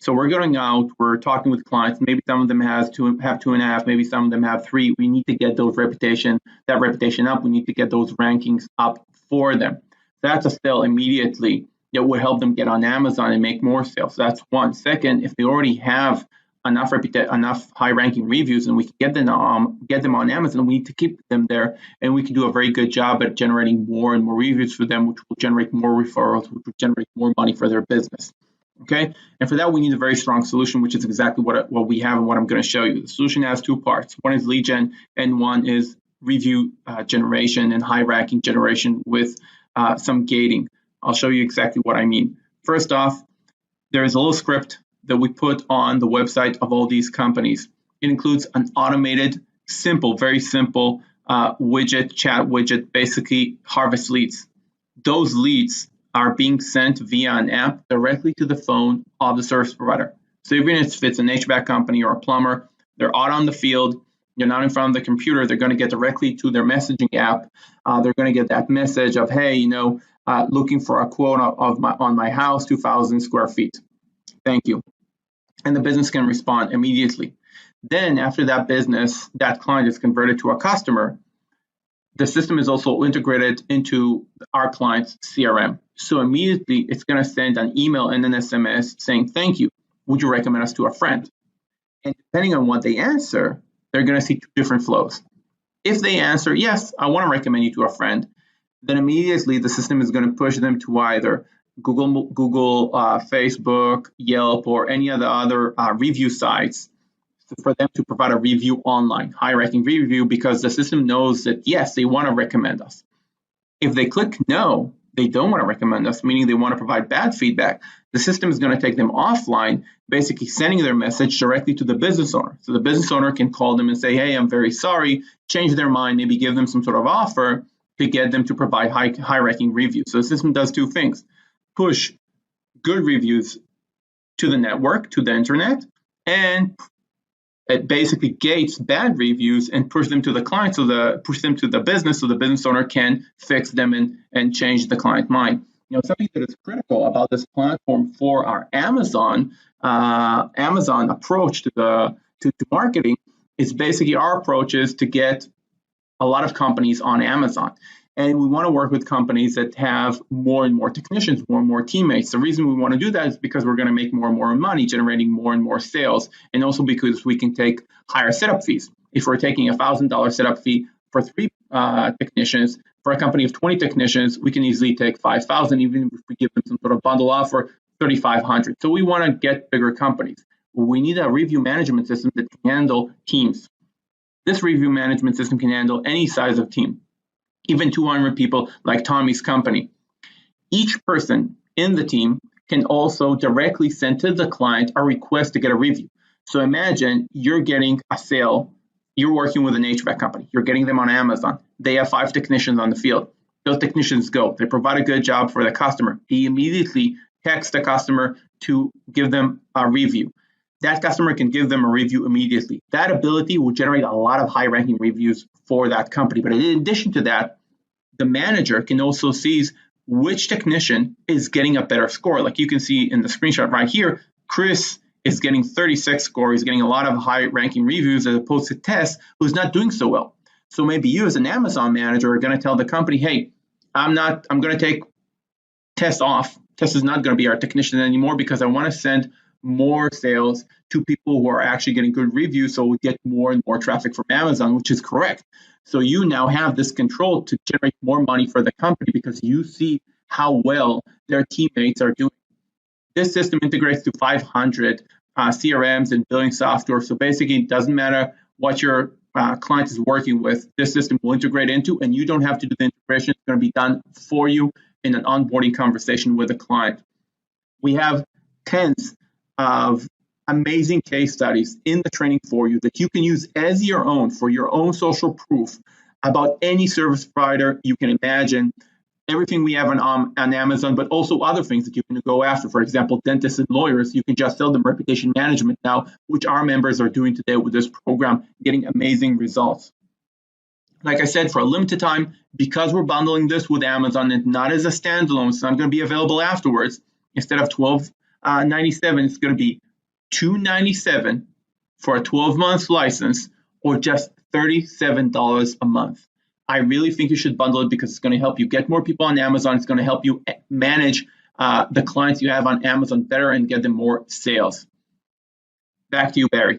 S2: So we're going out, we're talking with clients. Maybe some of them have 2.5, maybe some of them have 3. We need to get that reputation up. We need to get those rankings up for them. That's a sale immediately that would help them get on Amazon and make more sales. That's one. Second, if they already have enough high-ranking reviews and we can get them on Amazon, we need to keep them there, and we can do a very good job at generating more and more reviews for them, which will generate more referrals, which will generate more money for their business. Okay, and for that we need a very strong solution, which is exactly what we have and what I'm going to show you. The solution has 2 parts. One is lead gen, and one is review generation and high-ranking generation with some gating. I'll show you exactly what I mean. First off, there is a little script that we put on the website of all these companies. It includes an automated, very simple chat widget, basically harvest leads. Those leads are being sent via an app directly to the phone of the service provider. So even if it's an HVAC company or a plumber, they're out on the field, they're not in front of the computer, they're going to get directly to their messaging app. They're going to get that message of, hey, looking for a quote on my house, 2,000 square feet. Thank you. And the business can respond immediately. Then after that client is converted to a customer, the system is also integrated into our client's CRM. So immediately it's going to send an email and an SMS saying, thank you. Would you recommend us to a friend? And depending on what they answer, they're going to see 2 different flows. If they answer, yes, I want to recommend you to a friend, then immediately the system is going to push them to either Google, Facebook, Yelp, or any of the other review sites for them to provide a review online, high-ranking review, because the system knows that, yes, they want to recommend us. If they click no, they don't want to recommend us, meaning they want to provide bad feedback, the system is going to take them offline, basically sending their message directly to the business owner. So the business owner can call them and say, hey, I'm very sorry, change their mind, maybe give them some sort of offer, to get them to provide high-ranking reviews. So the system does two things: push good reviews to the network, to the internet, and it basically gates bad reviews and push them to the client, push them to the business, so the business owner can fix them and change the client mind. Something that is critical about this platform for our Amazon approach to marketing is basically our approach is to get a lot of companies on Amazon. And we want to work with companies that have more and more technicians, more and more teammates. The reason we want to do that is because we're going to make more and more money, generating more and more sales, and also because we can take higher setup fees. If we're taking a $1,000 setup fee for 3 technicians, for a company of 20 technicians, we can easily take $5,000, even if we give them some sort of bundle offer, $3,500. So we want to get bigger companies. We need a review management system that can handle teams. This review management system can handle any size of team, even 200 people like Tommy's company. Each person in the team can also directly send to the client a request to get a review. So imagine you're getting a sale, you're working with an HVAC company, you're getting them on Amazon. They have 5 technicians on the field. Those technicians go, they provide a good job for the customer. He immediately texts the customer to give them a review. That customer can give them a review immediately. That ability will generate a lot of high-ranking reviews for that company. But in addition to that, the manager can also see which technician is getting a better score. Like you can see in the screenshot right here, Chris is getting 36 score. He's getting a lot of high-ranking reviews as opposed to Tess, who's not doing so well. So maybe you as an Amazon manager are going to tell the company, hey, I'm going to take Tess off. Tess is not going to be our technician anymore because I want to send more sales to people who are actually getting good reviews, so we get more and more traffic from Amazon, which is correct. So you now have this control to generate more money for the company because you see how well their teammates are doing. This system integrates to 500 CRMs and billing software. So basically, it doesn't matter what your client is working with, this system will integrate into, and you don't have to do the integration. It's going to be done for you in an onboarding conversation with the client. We have tens of amazing case studies in the training for you that you can use as your own for your own social proof about any service provider you can imagine. Everything we have on Amazon, but also other things that you can go after. For example, dentists and lawyers, you can just sell them reputation management now, which our members are doing today with this program, getting amazing results. Like I said, for a limited time, because we're bundling this with Amazon and not as a standalone, it's not going to be available afterwards. Instead of $12.97, it's going to be $2.97 for a 12-month license, or just $37 a month. I really think you should bundle it because it's going to help you get more people on Amazon. It's going to help you manage the clients you have on Amazon better and get them more sales. Back to you, Barry.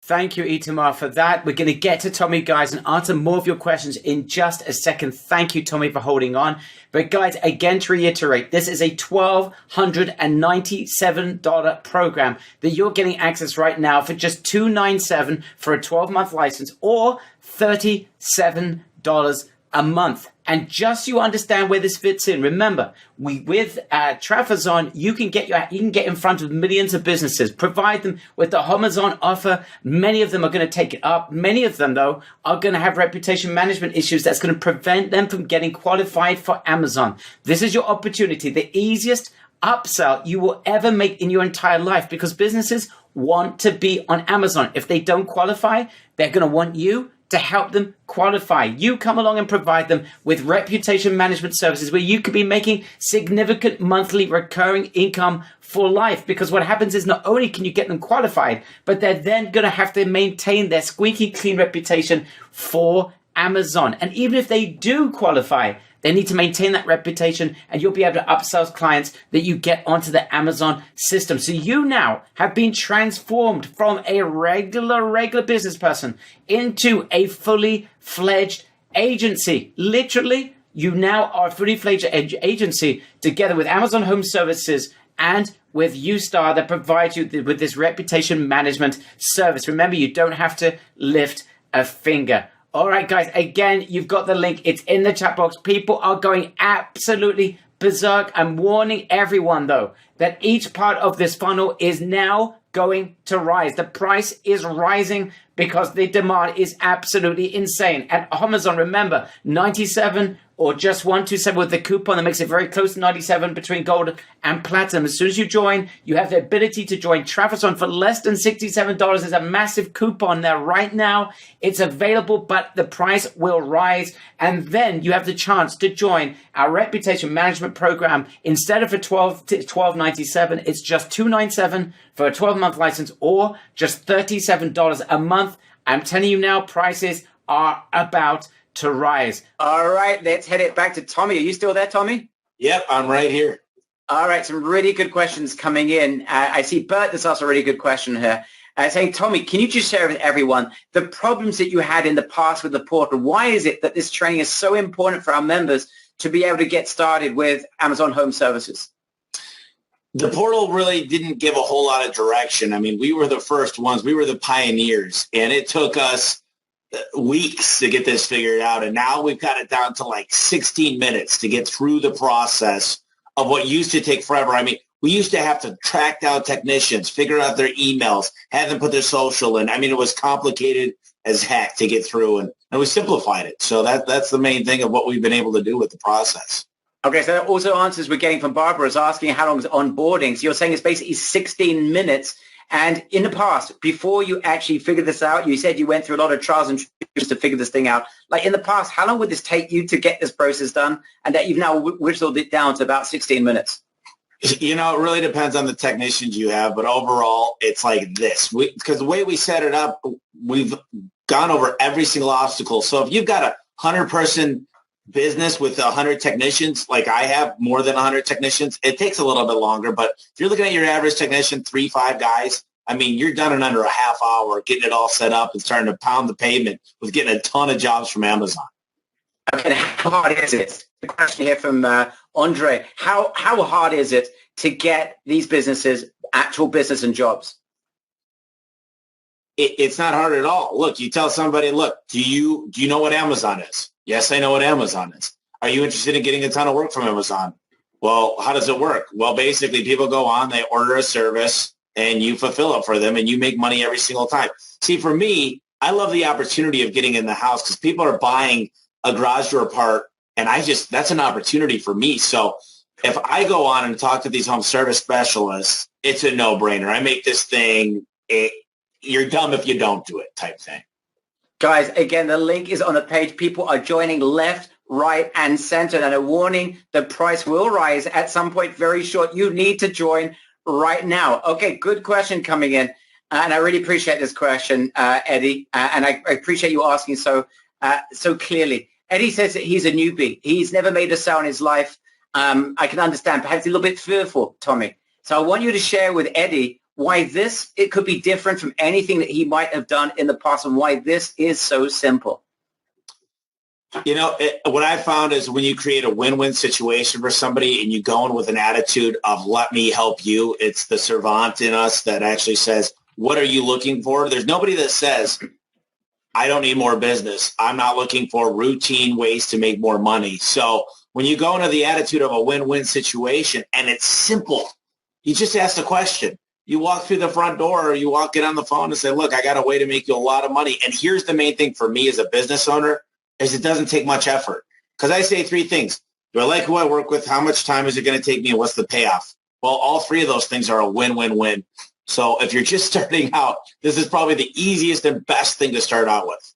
S4: Thank you, Itamar, for that. We're going to get to Tommy, guys, and answer more of your questions in just a second. Thank you, Tommy, for holding on. But guys, again, to reiterate, this is a $1,297 program that you're getting access right now for just $297 for a 12-month license, or $37 a month. And just so you understand where this fits in, remember, with Trafazon, you can get in front of millions of businesses, provide them with the Homazon offer. Many of them are going to take it up. Many of them, though, are going to have reputation management issues that's going to prevent them from getting qualified for Amazon. This is your opportunity, the easiest upsell you will ever make in your entire life, because businesses want to be on Amazon. If they don't qualify, they're going to want you to help them qualify. You come along and provide them with reputation management services where you could be making significant monthly recurring income for life. Because what happens is not only can you get them qualified, but they're then going to have to maintain their squeaky clean reputation for Amazon. And even if they do qualify, they need to maintain that reputation, and you'll be able to upsell clients that you get onto the Amazon system. So you now have been transformed from a regular business person into a fully fledged agency. Literally, you now are a fully fledged agency together with Amazon Home Services and with Ustar that provides you with this reputation management service. Remember, you don't have to lift a finger. All right, guys, again, you've got the link. It's in the chat box. People are going absolutely berserk. I'm warning everyone, though, that each part of this funnel is now going to rise. The price is rising because the demand is absolutely insane. At Amazon, remember, 97 or just 127 with the coupon that makes it very close to 97 between gold and platinum. As soon as you join, you have the ability to join TravelZone for less than $67. There's a massive coupon there right now. It's available, but the price will rise. And then you have the chance to join our reputation management program. Instead of for $12.97, it's just $297 for a 12-month license or just $37 a month. I'm telling you now, prices are about to rise.
S1: All right, let's head it back to Tommy. Are you still there, Tommy?
S3: Yep, I'm right here.
S1: All right, some really good questions coming in. I see Bert has asked a really good question here. Saying, Tommy, can you just share with everyone the problems that you had in the past with the portal? Why is it that this training is so important for our members to be able to get started with Amazon Home Services?
S3: The portal really didn't give a whole lot of direction. I mean, we were the first ones. We were the pioneers, and it took us weeks to get this figured out. And now we've got it down to like 16 minutes to get through the process of what used to take forever. I mean, we used to have to track down technicians, figure out their emails, have them put their social in. I mean, it was complicated as heck to get through, and we simplified it. So that's the main thing of what we've been able to do with the process.
S1: Okay, so that also answers we're getting from Barbara is asking how long is onboarding. So you're saying it's basically 16 minutes. And in the past, before you actually figured this out, you said you went through a lot of trials and tribulations to figure this thing out. Like in the past, how long would this take you to get this process done? And that you've now whittled it down to about 16 minutes?
S3: You know, it really depends on the technicians you have. But overall, it's like this. Because the way we set it up, we've gone over every single obstacle. So if you've got a 100-person business with 100 technicians, like I have more than 100 technicians, it takes a little bit longer. But if you're looking at your average technician, 3-5 guys, I mean, you're done in under a half hour getting it all set up and starting to pound the pavement with getting a ton of jobs from Amazon.
S1: Okay, how hard is it? The question here from Andre. How hard is it to get these businesses actual business and jobs?
S3: It's not hard at all. Look, you tell somebody, look, do you know what Amazon is? Yes, I know what Amazon is. Are you interested in getting a ton of work from Amazon? Well, how does it work? Well, basically, people go on, they order a service, and you fulfill it for them, and you make money every single time. See, for me, I love the opportunity of getting in the house because people are buying a garage door part, and that's an opportunity for me. So if I go on and talk to these home service specialists, it's a no-brainer. I make this thing, you're dumb if you don't do it type thing.
S1: Guys, again, the link is on the page. People are joining left, right, and center. And a warning, the price will rise at some point very short. You need to join right now. Okay, good question coming in. And I really appreciate this question, Eddie. And I appreciate you asking so clearly. Eddie says that he's a newbie. He's never made a sale in his life. I can understand. Perhaps a little bit fearful, Tommy. So I want you to share with Eddie why it could be different from anything that he might have done in the past and why this is so simple.
S3: You know, what I found is when you create a win-win situation for somebody and you go in with an attitude of let me help you, it's the servant in us that actually says, what are you looking for? There's nobody that says, I don't need more business. I'm not looking for routine ways to make more money. So when you go into the attitude of a win-win situation and it's simple, you just ask the question. You walk through the front door or you get on the phone and say, look, I got a way to make you a lot of money. And here's the main thing for me as a business owner is it doesn't take much effort. Because I say 3 things. Do I like who I work with? How much time is it going to take me? And what's the payoff? Well, all 3 of those things are a win-win-win. So if you're just starting out, this is probably the easiest and best thing to start out with.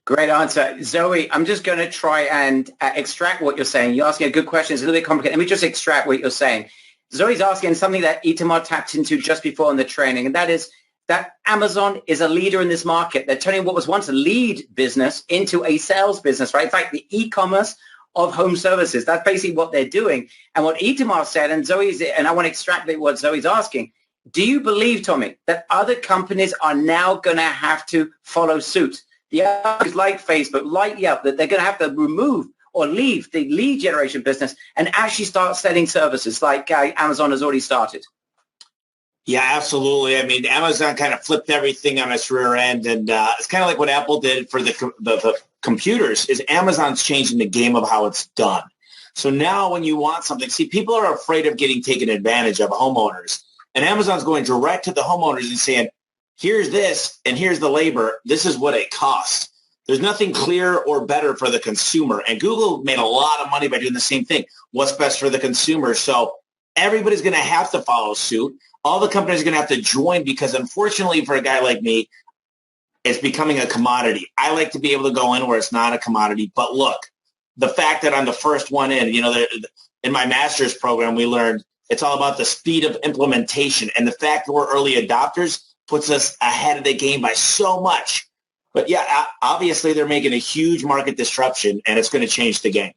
S1: Great answer. Zoe, I'm just going to try and extract what you're saying. You're asking a good question. It's a little bit complicated. Let me just extract what you're saying. Zoe's asking something that Itamar tapped into just before in the training, and that is that Amazon is a leader in this market. They're turning what was once a lead business into a sales business, right? In fact, the e-commerce of home services. That's basically what they're doing. And what Itamar said, and I want to extrapolate what Zoe's asking, do you believe, Tommy, that other companies are now going to have to follow suit? The others like Facebook, like Yelp, that they're going to have to remove or leave the lead generation business and actually start selling services like Amazon has already started?
S3: Yeah, absolutely. I mean, Amazon kind of flipped everything on its rear end, and it's kind of like what Apple did for the computers. Is Amazon's changing the game of how it's done. So now when you want something, see, people are afraid of getting taken advantage of, homeowners, and Amazon's going direct to the homeowners and saying, here's this and here's the labor. This is what it costs. There's nothing clearer or better for the consumer. And Google made a lot of money by doing the same thing. What's best for the consumer? So everybody's going to have to follow suit. All the companies are going to have to join because unfortunately for a guy like me, it's becoming a commodity. I like to be able to go in where it's not a commodity. But look, the fact that I'm the first one in, in my master's program, we learned it's all about the speed of implementation. And the fact that we're early adopters puts us ahead of the game by so much. But yeah, obviously they're making a huge market disruption and it's going to change the game.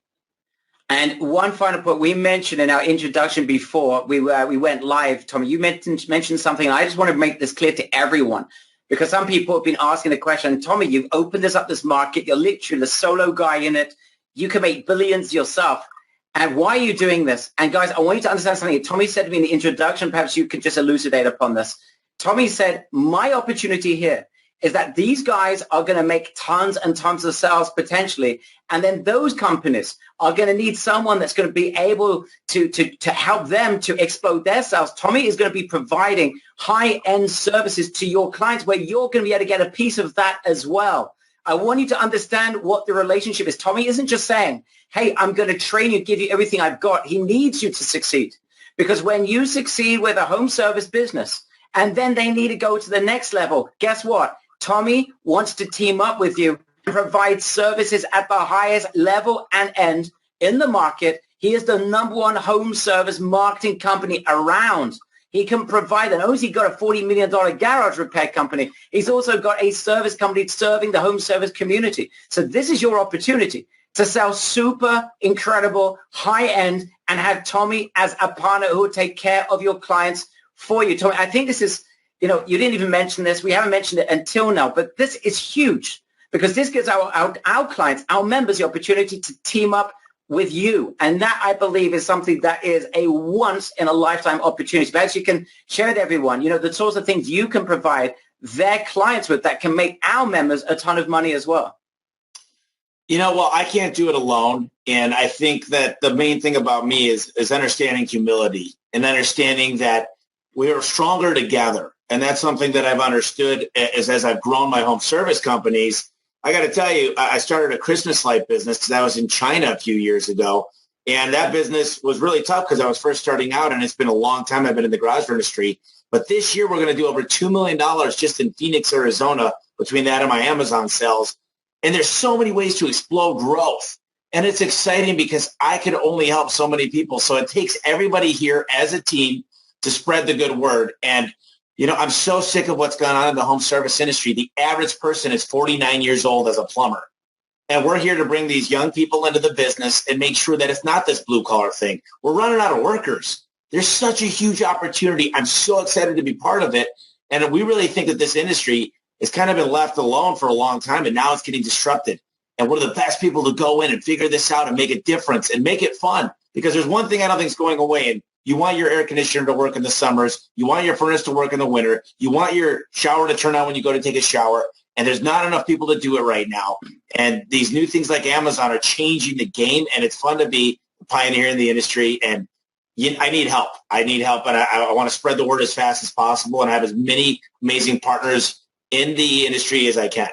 S4: And one final point we mentioned in our introduction before we went live, Tommy, you mentioned something. And I just want to make this clear to everyone because some people have been asking the question, Tommy, you've opened this market. You're literally the solo guy in it. You can make billions yourself. And why are you doing this? And guys, I want you to understand something. Tommy said to me in the introduction, perhaps you could just elucidate upon this. Tommy said, my opportunity here is that these guys are going to make tons and tons of sales potentially. And then those companies are going to need someone that's going to be able to help them to explode their sales. Tommy is going to be providing high-end services to your clients where you're going to be able to get a piece of that as well. I want you to understand what the relationship is. Tommy isn't just saying, hey, I'm going to train you, give you everything I've got. He needs you to succeed because when you succeed with a home service business and then they need to go to the next level, guess what? Tommy wants to team up with you and provide services at the highest level and end in the market. He is the #1 home service marketing company around. He can provide, and he's got a $40 million garage repair company. He's also got a service company serving the home service community. So this is your opportunity to sell super incredible high end and have Tommy as a partner who will take care of your clients for you. Tommy, I think this is, you didn't even mention this. We haven't mentioned it until now, but this is huge because this gives our clients, our members, the opportunity to team up with you. And that, I believe, is something that is a once-in-a-lifetime opportunity. Perhaps you can share with everyone, the sorts of things you can provide their clients with that can make our members a ton of money as well.
S3: Well, I can't do it alone. And I think that the main thing about me is understanding humility and understanding that we are stronger together. And that's something that I've understood as I've grown my home service companies. I got to tell you, I started a Christmas light business because I was in China a few years ago. And that business was really tough because I was first starting out, and it's been a long time I've been in the garage industry. But this year, we're going to do over $2 million just in Phoenix, Arizona, between that and my Amazon sales. And there's so many ways to explode growth. And it's exciting because I can only help so many people. So it takes everybody here as a team to spread the good word. And I'm so sick of what's going on in the home service industry. The average person is 49 years old as a plumber. And we're here to bring these young people into the business and make sure that it's not this blue collar thing. We're running out of workers. There's such a huge opportunity. I'm so excited to be part of it. And we really think that this industry has kind of been left alone for a long time, and now it's getting disrupted. And we're the best people to go in and figure this out and make a difference and make it fun. Because there's one thing I don't think is going away, and you want your air conditioner to work in the summers. You want your furnace to work in the winter. You want your shower to turn on when you go to take a shower. And there's not enough people to do it right now. And these new things like Amazon are changing the game. And it's fun to be a pioneer in the industry. And I need help. And I want to spread the word as fast as possible and have as many amazing partners in the industry as I can.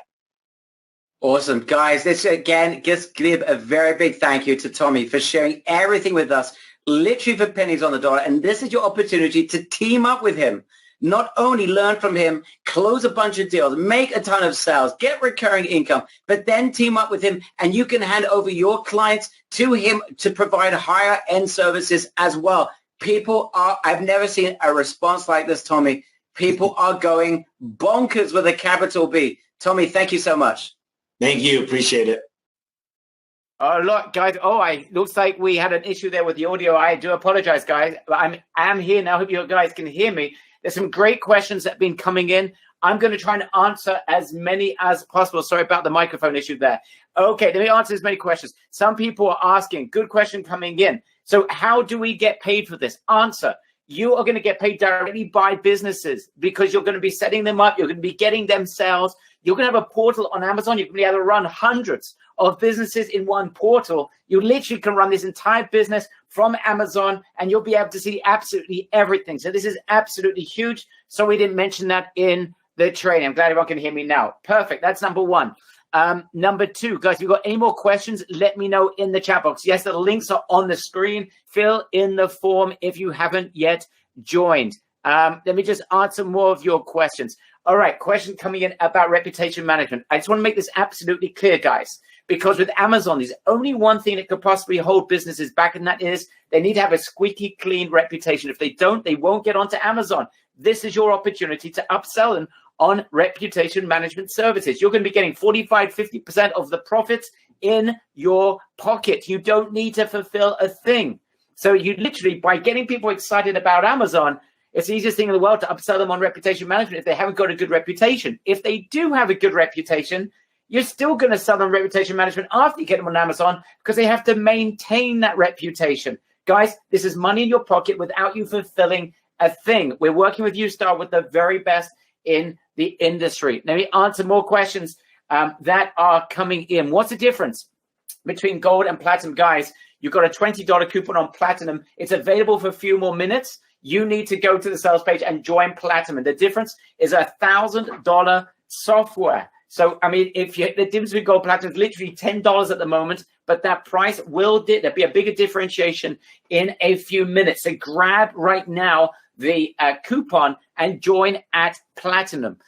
S4: Awesome. Guys, this again, just give a very big thank you to Tommy for sharing everything with us. Literally for pennies on the dollar. And this is your opportunity to team up with him. Not only learn from him, close a bunch of deals, make a ton of sales, get recurring income, but then team up with him and you can hand over your clients to him to provide higher end services as well. I've never seen a response like this, Tommy. People are going bonkers with a capital B. Tommy, thank you so much.
S3: Thank you. Appreciate it.
S4: Oh, look, guys. Looks like we had an issue there with the audio. I do apologize, guys. I'm here now. Hope you guys can hear me. There's some great questions that have been coming in. I'm going to try and answer as many as possible. Sorry about the microphone issue there. Okay, let me answer as many questions. Some people are asking, good question coming in. So how do we get paid for this? Answer. You are going to get paid directly by businesses because you're going to be setting them up. You're going to be getting them sales. You're going to have a portal on Amazon. You're going to be able to run hundreds of businesses in one portal. You literally can run this entire business from Amazon and you'll be able to see absolutely everything. So this is absolutely huge. So we didn't mention that in the training. I'm glad everyone can hear me now. Perfect. That's number one. Number two, guys, if you've got any more questions, let me know in the chat box. Yes, the links are on the screen. Fill in the form if you haven't yet joined. Let me just answer more of your questions. All right, question coming in about reputation management. I just want to make this absolutely clear, guys, because with Amazon, there's only one thing that could possibly hold businesses back, and that is they need to have a squeaky clean reputation. If they don't, they won't get onto Amazon. This is your opportunity to upsell them on reputation management services. You're going to be getting 45, 50% of the profits in your pocket. You don't need to fulfill a thing. So you literally, by getting people excited about Amazon, it's the easiest thing in the world to upsell them on reputation management if they haven't got a good reputation. If they do have a good reputation, you're still going to sell them reputation management after you get them on Amazon because they have to maintain that reputation. Guys, this is money in your pocket without you fulfilling a thing. We're working with Ustar with the very best in the industry. Let me answer more questions that are coming in. What's the difference between gold and platinum? Guys, you've got a $20 coupon on platinum. It's available for a few more minutes. You need to go to the sales page and join platinum. The difference is $1,000 software. So, I mean, the difference between gold and platinum is literally $10 at the moment, but that price will, there'll be a bigger differentiation in a few minutes. So grab right now the coupon and join at platinum.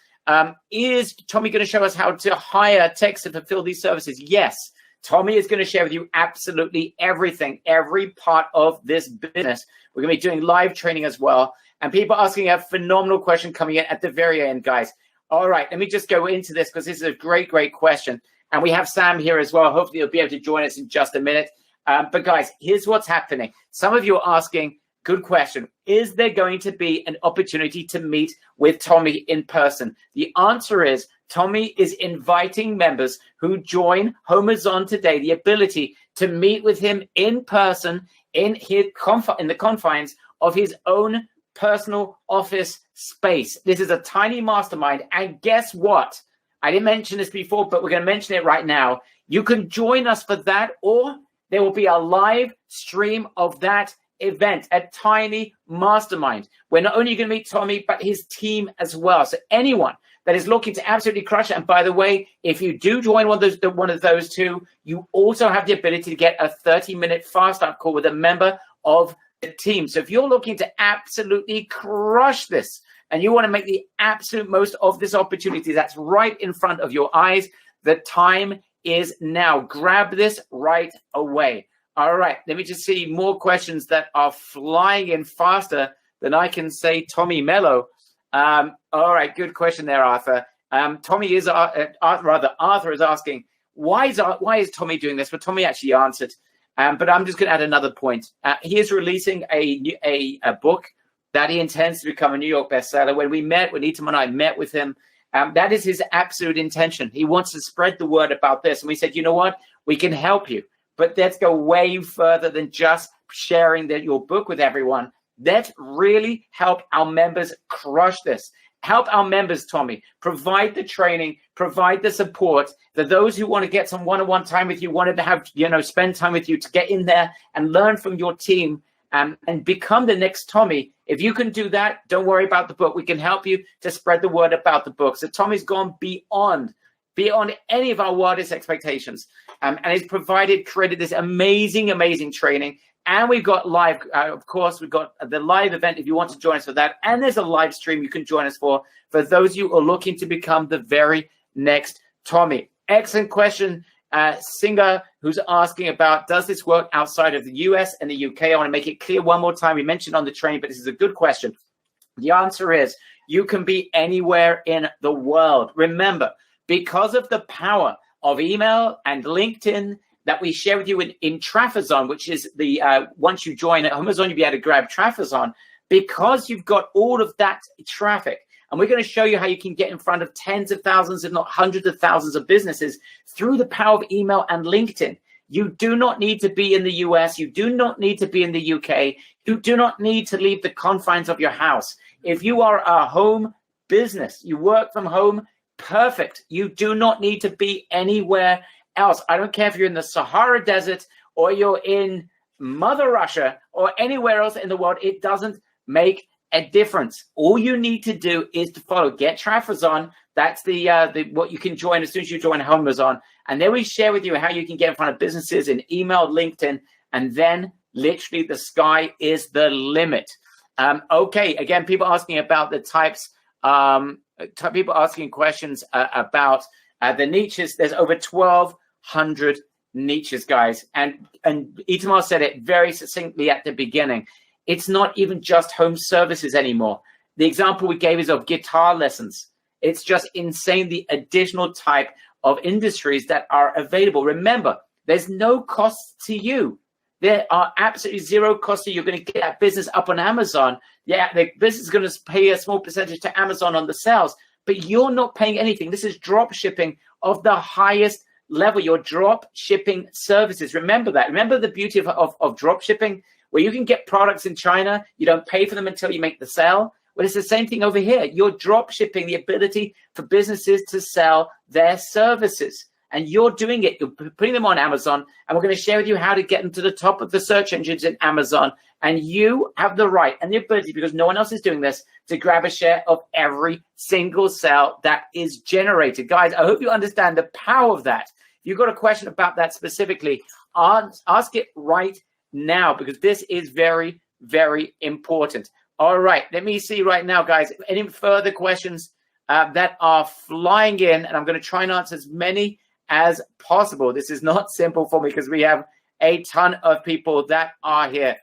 S4: Is Tommy going to show us how to hire techs to fulfill these services? Yes. Tommy is going to share with you absolutely everything, every part of this business. We're going to be doing live training as well. And people asking a phenomenal question coming in at the very end, guys. All right, let me just go into this because this is a great, great question. And we have Sam here as well. Hopefully he'll be able to join us in just a minute. But guys, here's what's happening. Some of you are asking, good question, is there going to be an opportunity to meet with Tommy in person? The answer is Tommy is inviting members who join HomeZon today the ability to meet with him in person in the confines of his own personal office space. This is a tiny mastermind. And guess what? I didn't mention this before, but we're going to mention it right now. You can join us for that, or there will be a live stream of that event, a tiny mastermind. We're not only going to meet Tommy, but his team as well. So anyone that is looking to absolutely crush it. And by the way, if you do join one of those two, you also have the ability to get a 30-minute fast start call with a member of the team. So if you're looking to absolutely crush this and you want to make the absolute most of this opportunity that's right in front of your eyes, the time is now. Grab this right away. All right, let me just see more questions that are flying in faster than I can say Tommy Mello. All right, good question there, Arthur. Arthur is asking, why is Tommy doing this? But Tommy actually answered. But I'm just going to add another point. He is releasing a book that he intends to become a New York bestseller. When Itam and I met with him, that is his absolute intention. He wants to spread the word about this. And we said, you know what? We can help you. But let's go way further than just sharing your book with everyone. Let's really help our members crush this. Help our members, Tommy. Provide the training, provide the support. For those who want to get some one-on-one time with you, wanted to have, spend time with you to get in there and learn from your team and become the next Tommy. If you can do that, don't worry about the book. We can help you to spread the word about the book. So Tommy's gone beyond any of our wildest expectations. And he's created this amazing, amazing training. And we've got live, of course, we've got the live event if you want to join us for that. And there's a live stream you can join us for those of you who are looking to become the very next Tommy. Excellent question, Singer, who's asking about, does this work outside of the US and the UK? I want to make it clear one more time. We mentioned on the training, but this is a good question. The answer is you can be anywhere in the world. Remember, because of the power of email and LinkedIn that we share with you in Trafazon, which is the once you join at HomeZon, you'll be able to grab Trafazon, because you've got all of that traffic. And we're going to show you how you can get in front of tens of thousands, if not hundreds of thousands of businesses through the power of email and LinkedIn. You do not need to be in the US. You do not need to be in the UK. You do not need to leave the confines of your house. If you are a home business, you work from home, perfect. You do not need to be anywhere else. I don't care if you're in the Sahara Desert or you're in Mother Russia or anywhere else in the world. It doesn't make a difference. All you need to do is to follow Get Traffers on. That's the what you can join as soon as you join Amazon. And then we share with you how you can get in front of businesses in email, LinkedIn, and then literally the sky is the limit. Okay, again, people asking about the types, people asking questions about the niches. There's over 1,200 niches, guys. And Itamar said it very succinctly at the beginning. It's not even just home services anymore. The example we gave is of guitar lessons. It's just insane the additional type of industries that are available. Remember, there's no cost to you. There are absolutely zero cost to you. You're going to get that business up on Amazon. Yeah, the business is going to pay a small percentage to Amazon on the sales, but you're not paying anything. This is drop shipping of the highest level, your drop shipping services. Remember that. Remember the beauty of drop shipping, where you can get products in China. You don't pay for them until you make the sale. Well, it's the same thing over here. You're drop shipping the ability for businesses to sell their services. And you're doing it. You're putting them on Amazon. And we're going to share with you how to get them to the top of the search engines in Amazon. And you have the right and the ability, because no one else is doing this, to grab a share of every single sale that is generated. Guys, I hope you understand the power of that. If you've got a question about that specifically, ask it right now, because this is very, very important. All right, let me see right now, guys, any further questions that are flying in, and I'm going to try and answer as many as possible. This is not simple for me because we have a ton of people that are here.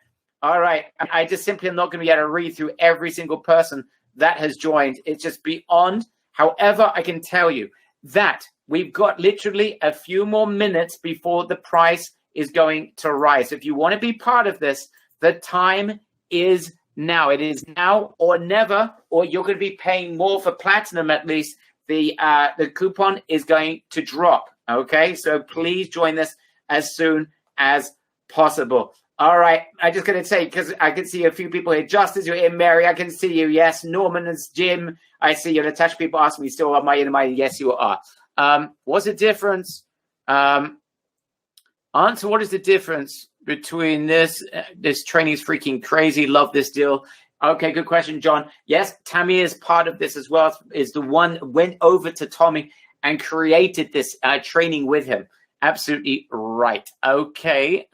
S4: All right, I just simply am not going to be able to read through every single person that has joined. It's just beyond. However, I can tell you that we've got literally a few more minutes before the price is going to rise. If you want to be part of this, the time is now. It is now or never, or you're going to be paying more for platinum. At least the coupon is going to drop. Okay, so please join this as soon as possible. All right, I'm just going to say, because I can see a few people here. Justice, you're here. Mary, I can see you. Yes, Norman and Jim, I see you. Natasha, people ask me, still am I in my? Yes, you are. What's the difference? Answer, what is the difference between this? This training is freaking crazy. Love this deal. Okay, good question, John. Yes, Tammy is part of this as well. Is the one went over to Tommy and created this training with him. Absolutely right. Okay.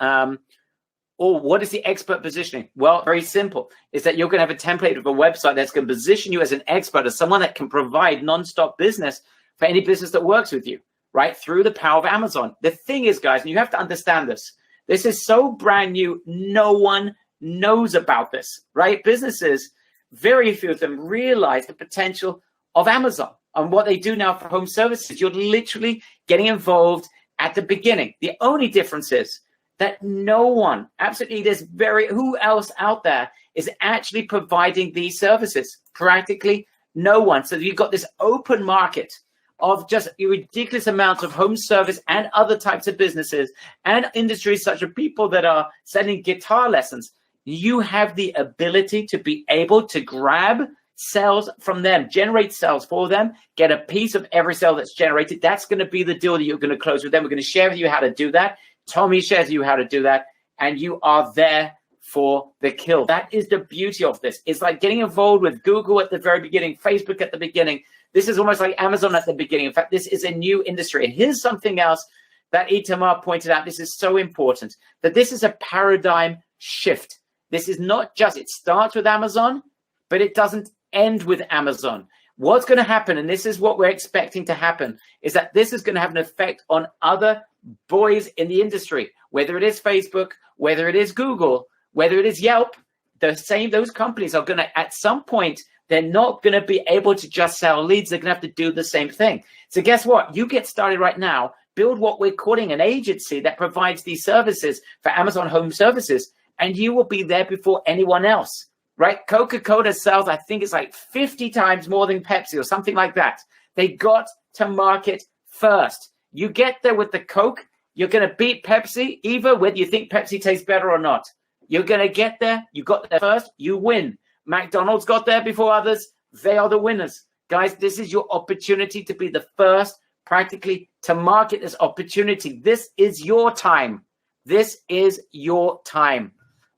S4: What is the expert positioning? Well, very simple. Is that you're going to have a template of a website that's going to position you as an expert, as someone that can provide nonstop business for any business that works with you, right? Through the power of Amazon. The thing is, guys, and you have to understand this. This is so brand new. No one knows about this, right? Businesses, very few of them realize the potential of Amazon and what they do now for home services. You're literally getting involved at the beginning. The only difference is that no one, absolutely, who else out there is actually providing these services? Practically no one. So you've got this open market of just ridiculous amounts of home service and other types of businesses and industries, such as people that are selling guitar lessons. You have the ability to be able to grab sales from them, generate sales for them, get a piece of every sale that's generated. That's going to be the deal that you're going to close with them. We're going to share with you how to do that. Tommy shares with you how to do that, and you are there for the kill. That is the beauty of this. It's like getting involved with Google at the very beginning, Facebook at the beginning. This is almost like Amazon at the beginning. In fact, this is a new industry. And here's something else that Itamar pointed out. This is so important, that this is a paradigm shift. This is not just, it starts with Amazon, but it doesn't end with Amazon. What's going to happen, and this is what we're expecting to happen, is that this is going to have an effect on other boys in the industry, whether it is Facebook, whether it is Google, whether it is Yelp. Those companies are going to, at some point, they're not going to be able to just sell leads. They're going to have to do the same thing. So guess what? You get started right now, build what we're calling an agency that provides these services for Amazon Home Services, and you will be there before anyone else, right? Coca-Cola sells, I think it's like 50 times more than Pepsi or something like that. They got to market first. You get there with the Coke, you're going to beat Pepsi, either whether you think Pepsi tastes better or not. You're going to get there. You got there first, you win. McDonald's got there before others. They are the winners. Guys, this is your opportunity to be the first practically to market this opportunity. This is your time. This is your time.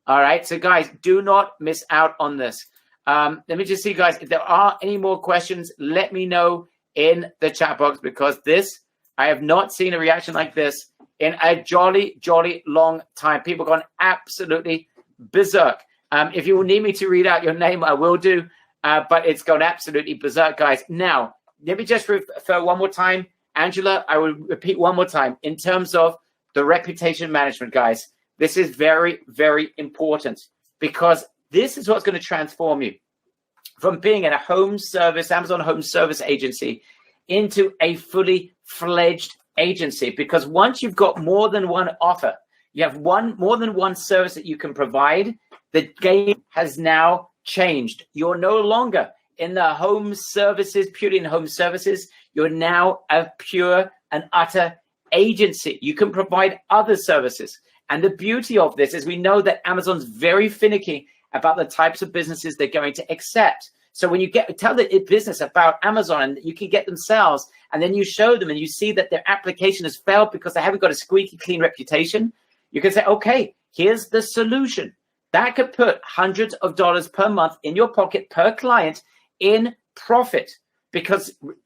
S4: All right. So guys, do not miss out on this. Let me just see, guys, if there are any more questions, let me know in the chat box, because I have not seen a reaction like this in a jolly, jolly long time. People gone absolutely berserk. If you will need me to read out your name, I will do, but it's gone absolutely berserk, guys. Now, let me just refer one more time. Angela, I will repeat one more time. In terms of the reputation management, guys, this is very, very important, because this is what's going to transform you from being in a home service, Amazon home service agency, into a fully fledged agency. Because once you've got more than one offer, you have more than one service that you can provide, the game has now changed. You're no longer in the home services, purely in home services. You're now a pure and utter agency. You can provide other services. And the beauty of this is we know that Amazon's very finicky about the types of businesses they're going to accept. So when you tell the business about Amazon, and you can get themselves, and then you show them and you see that their application has failed because they haven't got a squeaky clean reputation, you can say, okay, here's the solution. That could put hundreds of dollars per month in your pocket per client in profit.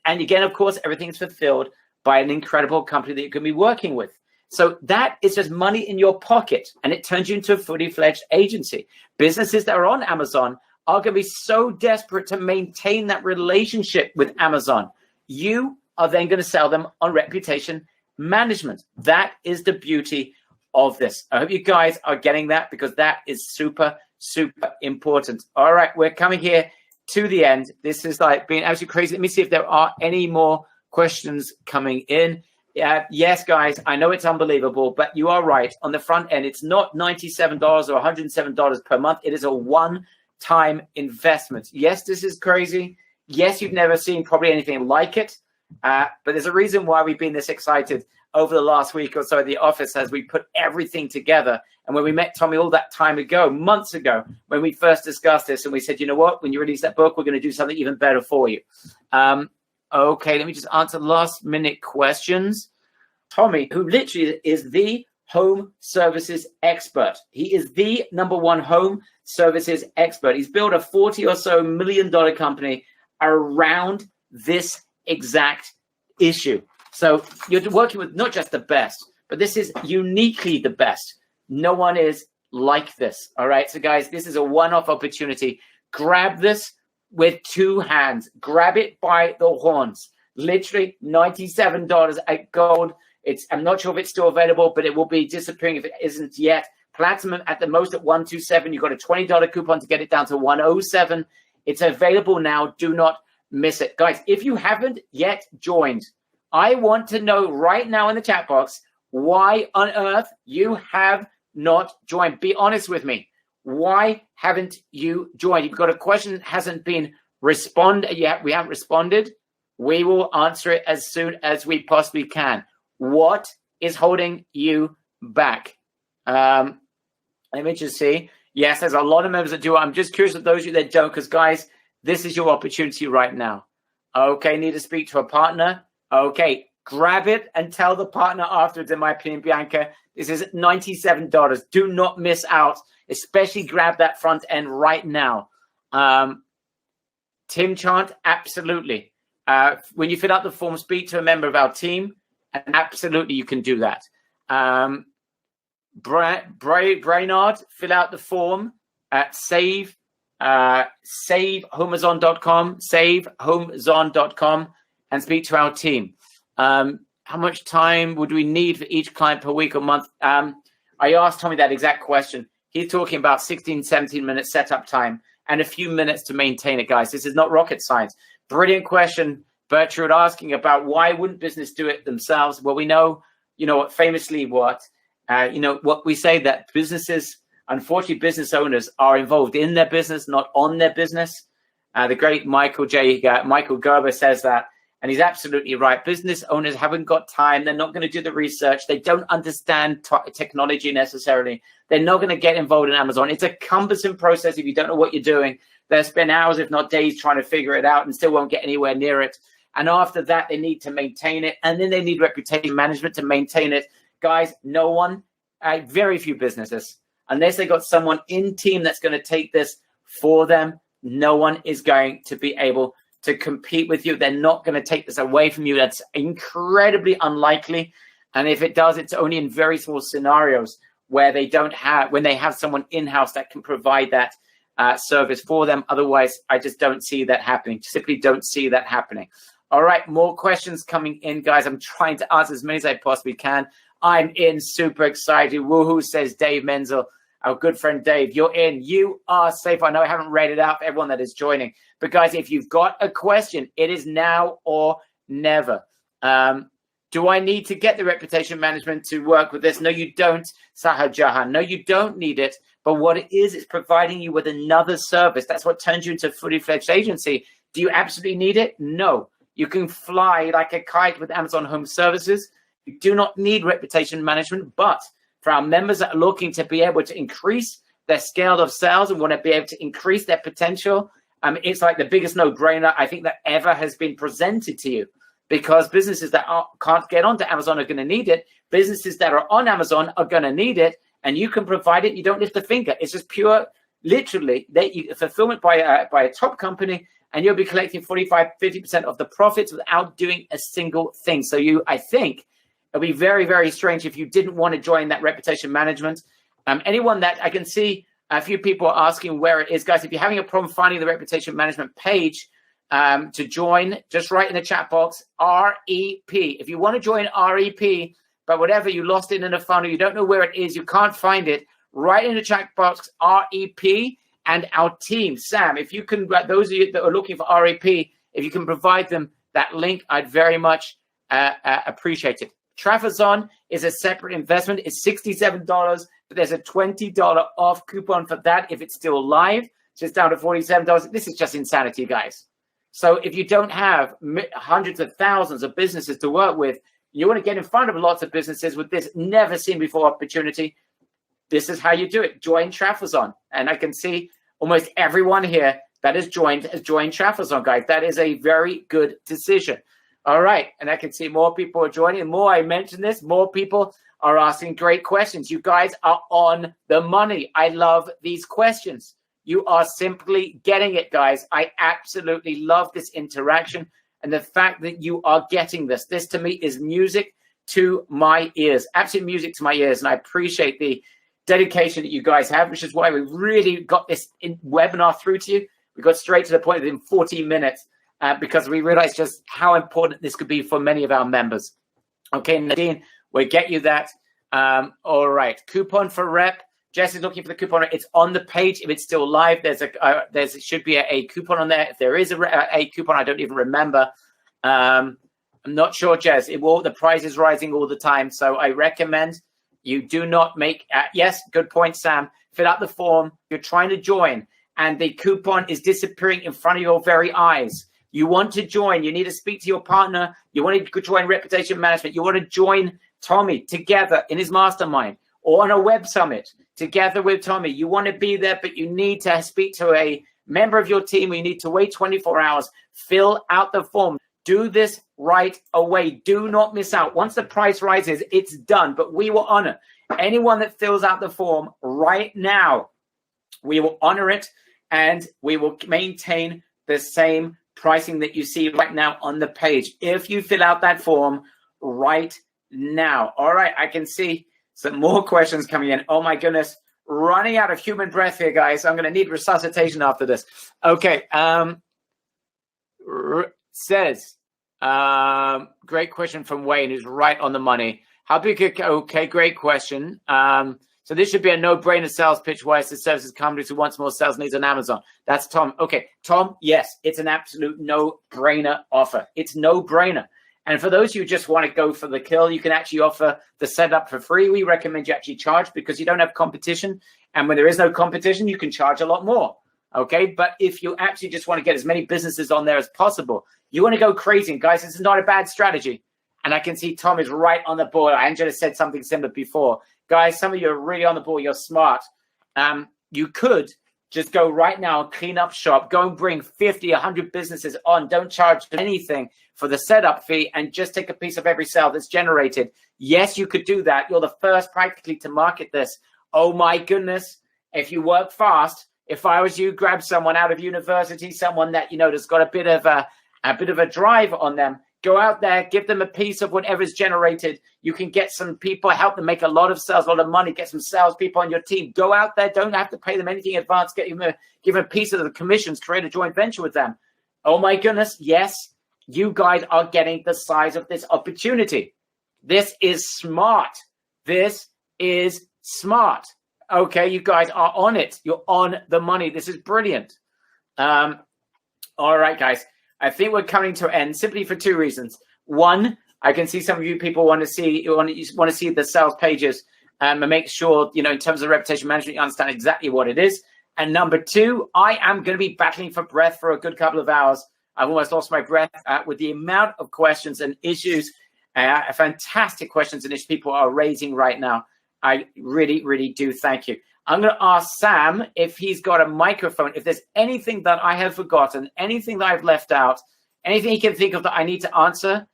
S4: And again, of course, everything's fulfilled by an incredible company that you can be working with. So that is just money in your pocket, and it turns you into a fully fledged agency. Businesses that are on Amazon are going to be so desperate to maintain that relationship with Amazon. You are then going to sell them on reputation management. That is the beauty of this. I hope you guys are getting that, because that is super, super important. All right, we're coming here to the end. This is like being absolutely crazy. Let me see if there are any more questions coming in. Yes, guys, I know it's unbelievable, but you are right. On the front end, it's not $97 or $107 per month. It is a one-time investment. Yes, this is crazy. Yes, you've never seen probably anything like it, but there's a reason why we've been this excited over the last week or so at the office as we put everything together. And when we met Tommy all that time ago, months ago, when we first discussed this, and we said, you know what, when you release that book, we're going to do something even better for you. Okay, let me just answer last minute questions. Tommy, who literally is the home services expert. He is the #1 home services expert. He's built a $40 million or so company around this exact issue. So you're working with not just the best, but this is uniquely the best. No one is like this. All right. So guys, this is a one-off opportunity. Grab this with two hands. Grab it by the horns. Literally $97 at gold. I'm not sure if it's still available, but it will be disappearing if it isn't yet. Platinum at the most at $127. You've got a $20 coupon to get it down to $107. It's available now. Do not miss it. Guys, if you haven't yet joined, I want to know right now in the chat box why on earth you have not joined. Be honest with me. Why haven't you joined? If you've got a question that hasn't been responded yet, we haven't responded, we will answer it as soon as we possibly can. What is holding you back? Let me just see. Yes, there's a lot of members that do. I'm just curious of those of you that don't, because guys, this is your opportunity right now. Okay, need to speak to a partner. Okay, grab it and tell the partner afterwards, in my opinion, Bianca. This is $97. Do not miss out. Especially grab that front end right now. Tim Chant, absolutely. When you fill out the form, speak to a member of our team, and absolutely you can do that. Brainard, fill out the form at savehomazon.com, and speak to our team. How much time would we need for each client per week or month? I asked Tommy that exact question. He's talking about 16, 17 minutes setup time and a few minutes to maintain it, guys. This is not rocket science. Brilliant question, Bertrand, asking about why wouldn't business do it themselves? Well, we know, famously what we say, that businesses, unfortunately, business owners are involved in their business, not on their business. The great Michael Gerber says that. And he's absolutely right. Business owners haven't got time. They're not going to do the research. They don't understand technology necessarily. They're not going to get involved in Amazon. It's a cumbersome process if you don't know what you're doing. They'll spend hours, if not days, trying to figure it out and still won't get anywhere near it. And after that, they need to maintain it. And then they need reputation management to maintain it. Guys, very few businesses, unless they got someone in team that's going to take this for them, No one is going to be able to compete with you. They're not going to take this away from you. That's incredibly unlikely. And if it does, it's only in very small scenarios where when they have someone in-house that can provide that service for them. Otherwise, I just don't see that happening. Simply don't see that happening. All right, more questions coming in, guys. I'm trying to answer as many as I possibly can. I'm in, super excited. Woohoo, says Dave Menzel. Our good friend Dave, you're in. You are safe. I know I haven't read it out for everyone that is joining. But guys, if you've got a question, it is now or never. Do I need to get the reputation management to work with this? No, you don't, Sahar Jahan. No, you don't need it. But what it is providing you with another service. That's what turns you into a fully fledged agency. Do you absolutely need it? No. You can fly like a kite with Amazon Home Services. You do not need reputation management, but for our members that are looking to be able to increase their scale of sales and want to be able to increase their potential, it's like the biggest no-brainer I think that ever has been presented to you, because businesses that can't get onto Amazon are going to need it. Businesses that are on Amazon are going to need it, and you can provide it. You don't lift a finger. It's just pure, literally, fulfillment by a top company, and you'll be collecting 45-50% of the profits without doing a single thing. So I think, it'll be very, very strange if you didn't want to join that reputation management. Anyone that I can see, a few people are asking where it is. Guys, if you're having a problem finding the reputation management page to join, just write in the chat box, REP. If you want to join REP, but whatever, you lost it in a funnel, you don't know where it is, you can't find it, write in the chat box, REP, and our team. Sam, if you can, those of you that are looking for REP, if you can provide them that link, I'd very much appreciate it. Trafazon is a separate investment. It's $67, but there's a $20 off coupon for that if it's still live. So it's down to $47. This is just insanity, guys. So if you don't have hundreds of thousands of businesses to work with, you want to get in front of lots of businesses with this never seen before opportunity, this is how you do it. Join Trafazon. And I can see almost everyone here that has joined Trafazon, guys. That is a very good decision. All right, and I can see more people are joining. The more I mention this, more people are asking great questions. You guys are on the money. I love these questions. You are simply getting it, guys. I absolutely love this interaction and the fact that you are getting this. This, to me, is music to my ears, absolute music to my ears, and I appreciate the dedication that you guys have, which is why we really got this webinar through to you. We got straight to the point within 14 minutes. Because we realized just how important this could be for many of our members. Okay, Nadine, we'll get you that. All right, coupon for rep. Jess is looking for the coupon. It's on the page. If it's still live, there should be a coupon on there. If there is a coupon, I don't even remember. I'm not sure, Jess. The price is rising all the time, so I recommend you do not make. Yes, good point, Sam. Fill out the form. You're trying to join, and the coupon is disappearing in front of your very eyes. You want to join. You need to speak to your partner. You want to join Reputation Management. You want to join Tommy together in his mastermind or on a web summit together with Tommy. You want to be there, but you need to speak to a member of your team. You need to wait 24 hours. Fill out the form. Do this right away. Do not miss out. Once the price rises, it's done. But we will honor anyone that fills out the form right now. We will honor it, and we will maintain the same pricing that you see right now on the page if you fill out that form right now. All right, I can see some more questions coming in. Oh my goodness, running out of human breath here, guys. I'm going to need resuscitation after this. Okay, says, great question from Wayne, who's right on the money. How big? Okay, great question. So this should be a no-brainer sales pitch wise to services companies who wants more sales needs on Amazon. That's Tom. Okay, Tom, yes, it's an absolute no-brainer offer. It's no-brainer. And for those who just want to go for the kill, you can actually offer the setup for free. We recommend you actually charge because you don't have competition. And when there is no competition, you can charge a lot more. Okay, but if you actually just want to get as many businesses on there as possible, you want to go crazy. And guys, this is not a bad strategy. And I can see Tom is right on the board. Angela said something similar before. Guys, some of you are really on the ball. You're smart. You could just go right now, clean up shop, go and bring 50, 100 businesses on. Don't charge anything for the setup fee and just take a piece of every sale that's generated. Yes, you could do that. You're the first practically to market this. Oh my goodness. If you work fast, If I was you, grab someone out of university, someone that, that's got a bit of a drive on them. Go out there, give them a piece of whatever's generated. You can get some people, help them make a lot of sales, a lot of money, get some salespeople on your team. Go out there, don't have to pay them anything in advance, give them a piece of the commissions, create a joint venture with them. Oh my goodness, yes, you guys are getting the size of this opportunity. This is smart. This is smart. Okay, you guys are on it. You're on the money. This is brilliant. All right, guys. I think we're coming to an end simply for two reasons. One, I can see some of you people want to see the sales pages and make sure, in terms of reputation management, you understand exactly what it is. And number two, I am going to be battling for breath for a good couple of hours. I've almost lost my breath with the amount of questions and issues, fantastic questions and issues people are raising right now. I really, really do thank you. I'm going to ask Sam if he's got a microphone, if there's anything that I have forgotten, anything that I've left out, anything he can think of that I need to answer,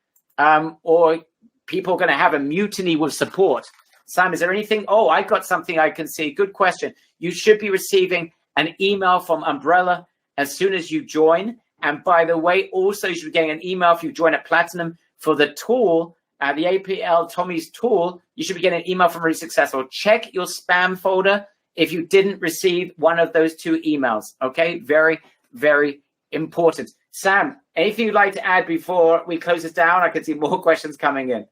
S4: or people are going to have a mutiny with support. Sam, is there anything? Oh, I got something I can see. Good question. You should be receiving an email from Umbrella as soon as you join. And by the way, also you should be getting an email if you join at Platinum for the tool, the APL Tommy's tool. You should be getting an email from Really Successful. Check your spam folder if you didn't receive one of those two emails. Okay, very, very important. Sam, anything you'd like to add before we close this down? I can see more questions coming in.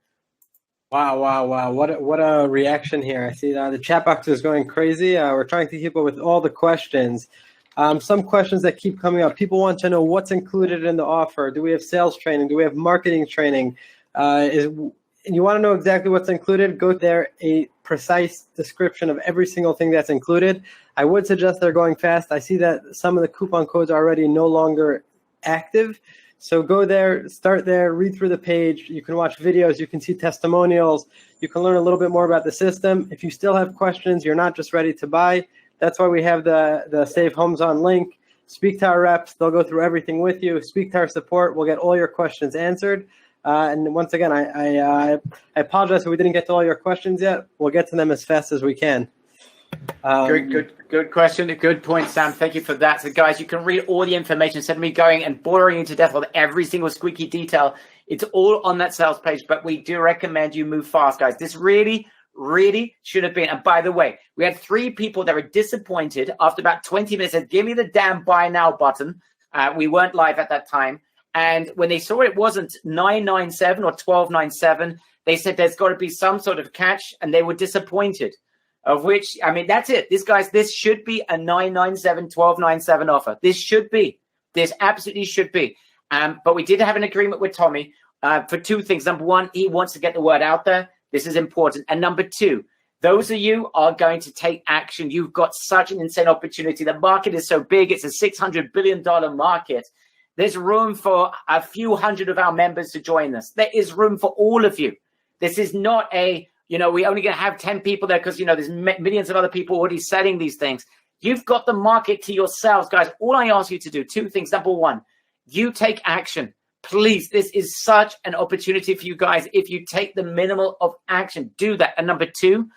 S5: Wow. What a reaction here. I see the chat box is going crazy. We're trying to keep up with all the questions. Some questions that keep coming up. People want to know what's included in the offer. Do we have sales training? Do we have marketing training? You want to know exactly what's included? Go there, a precise description of every single thing that's included. I would suggest they're going fast. I see that some of the coupon codes are already no longer active. So go there, start there, read through the page. You can watch videos. You can see testimonials. You can learn a little bit more about the system. If you still have questions, you're not just ready to buy. That's why we have the Save Homes On link. Speak to our reps. They'll go through everything with you. Speak to our support. We'll get all your questions answered. And once again, I apologize if we didn't get to all your questions yet. We'll get to them as fast as we can.
S4: Good question. A good point, Sam. Thank you for that. So, guys, you can read all the information instead of me going and boring you to death with every single squeaky detail. It's all on that sales page, but we do recommend you move fast, guys. This really should have been. And by the way, we had 3 people that were disappointed after about 20 minutes. Said, "Give me the damn buy now button." We weren't live at that time. And when they saw it wasn't 997 or 1297, they said there's got to be some sort of catch, and they were disappointed. Of which, I mean, that's it. This should be a 997, 1297 offer. This absolutely should be. But we did have an agreement with Tommy for 2 things. Number 1, he wants to get the word out there. This is important. And number 2, those of you are going to take action. You've got such an insane opportunity. The market is so big. It's a $600 billion market. There's room for a few hundred of our members to join us. There is room for all of you. This is not we're only going to have 10 people there because, there's millions of other people already selling these things. You've got the market to yourselves, guys. All I ask you to do, 2 things. Number 1, you take action. Please, this is such an opportunity for you guys. If you take the minimal of action, do that. And number 2,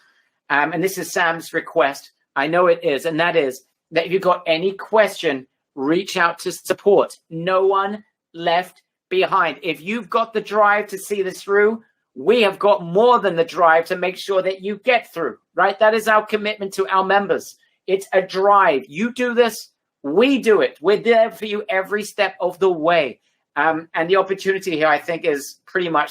S4: and this is Sam's request, I know it is, and that is that if you've got any question, reach out to support. No one left behind. If you've got the drive to see this through, we have got more than the drive to make sure that you get through, right? That is our commitment to our members. It's a drive. You do this, we do it. We're there for you every step of the way. And the opportunity here, I think, is pretty much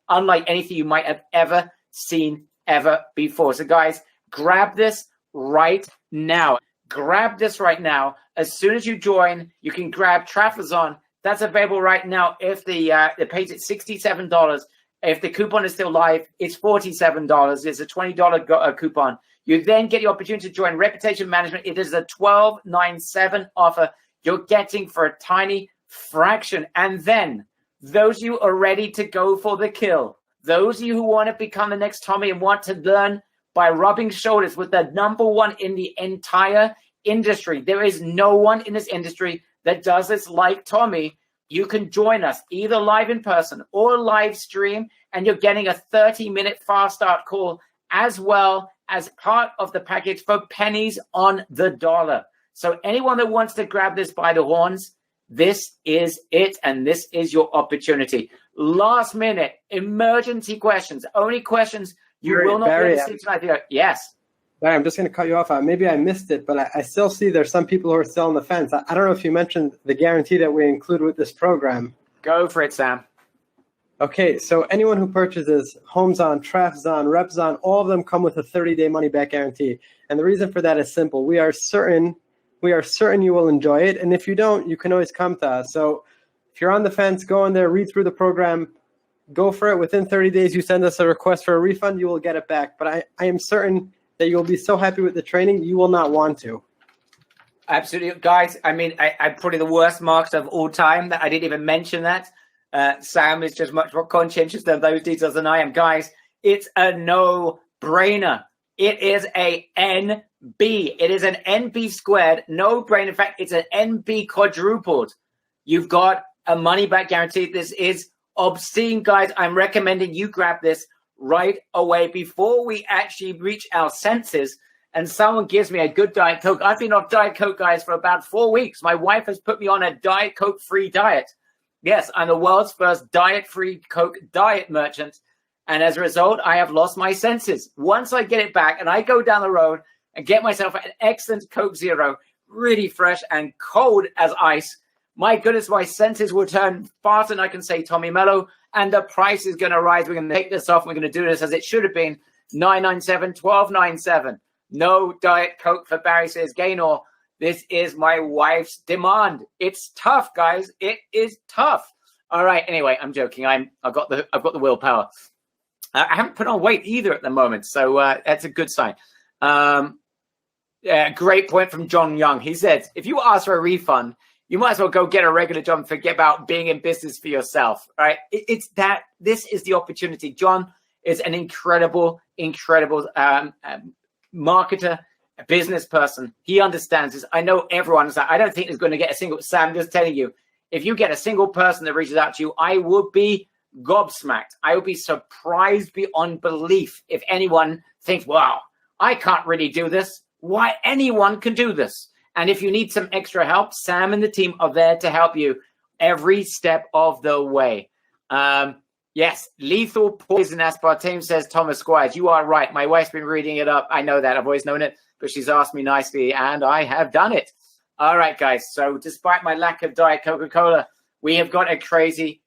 S4: unlike anything you might have ever seen ever before. So, guys, grab this right now. Grab this right now. As soon as you join, you can grab Trafazon. That's available right now. If the page at $67. If the coupon is still live, it's $47. It's a $20 coupon. You then get the opportunity to join Reputation Management. It is a $12.97 offer you're getting for a tiny fraction. And then those of you are ready to go for the kill, those of you who want to become the next Tommy and want to learn by rubbing shoulders with the number 1 in the entire industry. There is no one in this industry that does this like Tommy. You can join us either live in person or live stream, and you're getting a 30-minute fast start call as well as part of the package for pennies on the dollar. So anyone that wants to grab this by the horns, this is it, and this is your opportunity. Last minute emergency questions, only questions you will not be able to see tonight. Yes.
S5: Barry, I'm just going to cut you off. Maybe I missed it, but I still see there's some people who are still on the fence. I don't know if you mentioned the guarantee that we include with this program.
S4: Go for it, Sam.
S5: Okay, so anyone who purchases HomeZon, TraftZon, RepZon, all of them come with a 30-day money-back guarantee. And the reason for that is simple. We are certain you will enjoy it. And if you don't, you can always come to us. So if you're on the fence, go in there, read through the program, go for it. Within 30 days, you send us a request for a refund, you will get it back. But I am certain that you'll be so happy with the training, you will not want to.
S4: Absolutely. Guys, I mean, I'm probably the worst marketer of all time that I didn't even mention that. Sam is just much more conscientious of those details than I am. Guys, it's a no-brainer. It is a NB. It is an NB squared, no-brainer. In fact, it's an NB quadrupled. You've got a money-back guarantee. This is obscene, guys. I'm recommending you grab this right away before we actually reach our senses and someone gives me a good Diet Coke. I've been off Diet Coke, guys, for about 4 weeks. My wife has put me on a Diet Coke-free diet. Yes, I'm the world's first diet-free Coke diet merchant. And as a result, I have lost my senses. Once I get it back and I go down the road and get myself an excellent Coke Zero, really fresh and cold as ice, my goodness, my senses will turn faster than I can say Tommy Mello, and the price is going to rise. We're going to take this off. We're going to do this as it should have been, $9.97, $12.97. No Diet Coke for Barry, says Gaynor. This is my wife's demand. It's tough, guys. It is tough. All right. Anyway, I'm joking. I've got the willpower. I haven't put on weight either at the moment, so that's a good sign. Great point from John Young. He said, if you ask for a refund, you might as well go get a regular job and forget about being in business for yourself. All right. It's that this is the opportunity. John is an incredible marketer, a business person. He understands this. I know everyone is like, I don't think there's going to get a single, Sam, just telling you, if you get a single person that reaches out to you, I would be gobsmacked. I would be surprised beyond belief if anyone thinks, wow, I can't really do this. Why anyone can do this. And if you need some extra help, Sam and the team are there to help you every step of the way. Yes, lethal poison aspartame, says Thomas Squires. You are right. My wife's been reading it up. I know that. I've always known it, but she's asked me nicely, and I have done it. All right, guys. So despite my lack of Diet Coca-Cola, we have got a crazy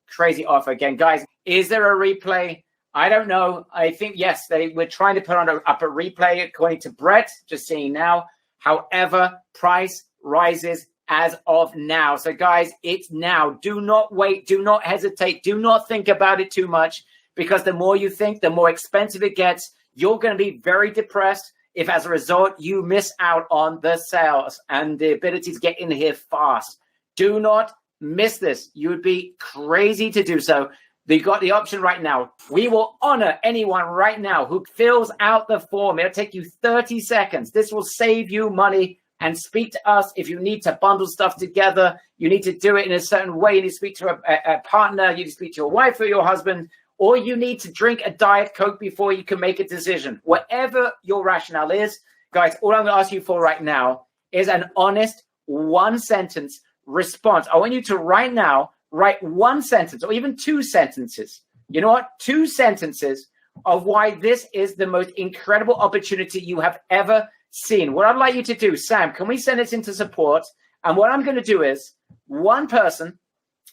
S4: offer again. Guys, is there a replay? I don't know. I think, yes, we're trying to put on up a replay according to Brett, just seeing now. However, price rises as of now. So, guys, it's now. Do not wait. Do not hesitate. Do not think about it too much, because the more you think, the more expensive it gets. You're going to be very depressed if, as a result, you miss out on the sales and the ability to get in here fast. Do not miss this. You would be crazy to do so. They got the option right now. We will honor anyone right now who fills out the form. It'll take you 30 seconds. This will save you money. And speak to us if you need to bundle stuff together. You need to do it in a certain way. You need to speak to a partner. You need to speak to your wife or your husband. Or you need to drink a Diet Coke before you can make a decision. Whatever your rationale is, guys, all I'm going to ask you for right now is an honest one-sentence response. I want you to right now write one sentence or even 2 sentences. You know what? 2 sentences of why this is the most incredible opportunity you have ever seen. What I'd like you to do, Sam, can we send this into support? And what I'm going to do is, one person,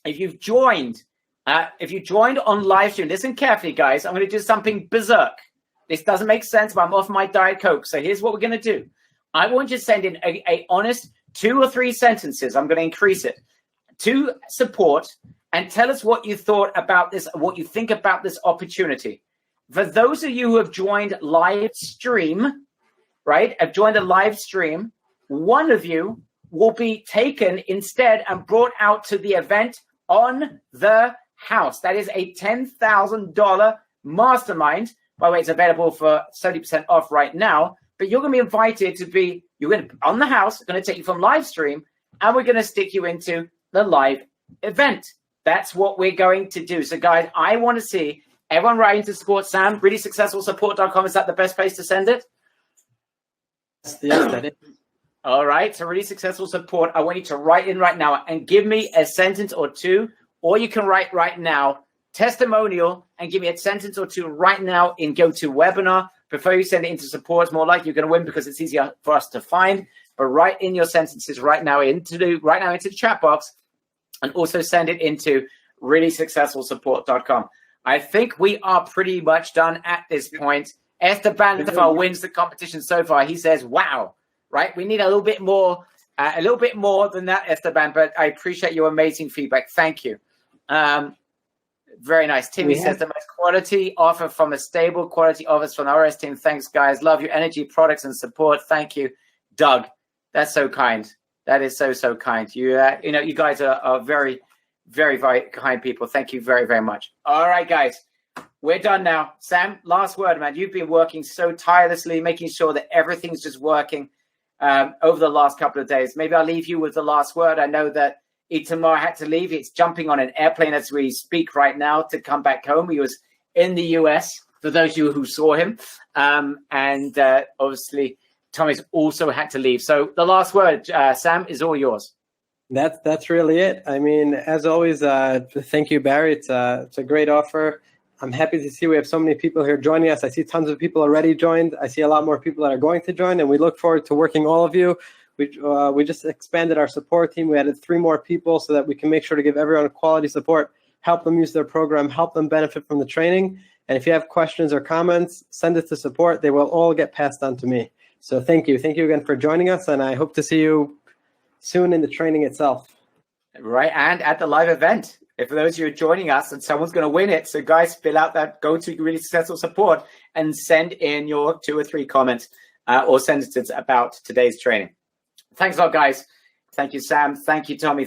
S4: if you've joined on live stream, listen carefully, guys. I'm going to do something berserk. This doesn't make sense, but I'm off my Diet Coke. So here's what we're going to do. I want you to send in a honest 2 or 3 sentences. I'm going to increase it to support and tell us what you thought about this, what you think about this opportunity. For those of you who have joined live stream, right, have joined a live stream, one of you will be taken instead and brought out to the event on the house. That is a $10,000 mastermind. By the way, it's available for 70% off right now. But you're going to be invited to be, you're going to on the house, going to take you from live stream, and we're going to stick you into the live event. That's what we're going to do. So, guys, I want to see everyone writing to support Sam. ReallySuccessfulSupport.com. Is that the best place to send it?
S5: Yes, that is.
S4: All right. So really successful support. I want you to write in right now and give me a sentence or two, or you can write right now, testimonial, and give me a sentence or two right now in GoToWebinar. Before you send it into support, it's more likely you're going to win because it's easier for us to find. But write in your sentences right now into the chat box, and also send it into reallysuccessfulsupport.com. I think we are pretty much done at this point. Esteban wins the competition so far. He says, "Wow!" Right? We need a little bit more than that, Esteban. But I appreciate your amazing feedback. Thank you. Very nice. Timmy says the most quality offer from a stable quality office from the RS team. Thanks, guys. Love your energy, products, and support. Thank you, Doug. That's so kind. That is so kind. You you guys are very, very, very kind people. Thank you very, very much. All right, guys, we're done now. Sam, last word, man. You've been working so tirelessly, making sure that everything's just working over the last couple of days. Maybe I'll leave you with the last word. I know that Itamar had to leave. It's jumping on an airplane as we speak right now to come back home. He was in the US, for those of you who saw him. And obviously, Tommy's also had to leave. So the last word, Sam, is all yours.
S5: That's really it. I mean, as always, thank you, Barry. It's a great offer. I'm happy to see we have so many people here joining us. I see tons of people already joined. I see a lot more people that are going to join, and we look forward to working all of you. We just expanded our support team. We added 3 more people so that we can make sure to give everyone quality support, help them use their program, help them benefit from the training. And if you have questions or comments, send it to support. They will all get passed on to me. So thank you. Thank you again for joining us, and I hope to see you soon in the training itself.
S4: Right, and at the live event. If for those of you who are joining us, and someone's going to win it, so guys, fill out that go to Really Successful Support and send in your 2 or 3 comments or sentences about today's training. Thanks a lot, guys. Thank you, Sam. Thank you, Tommy.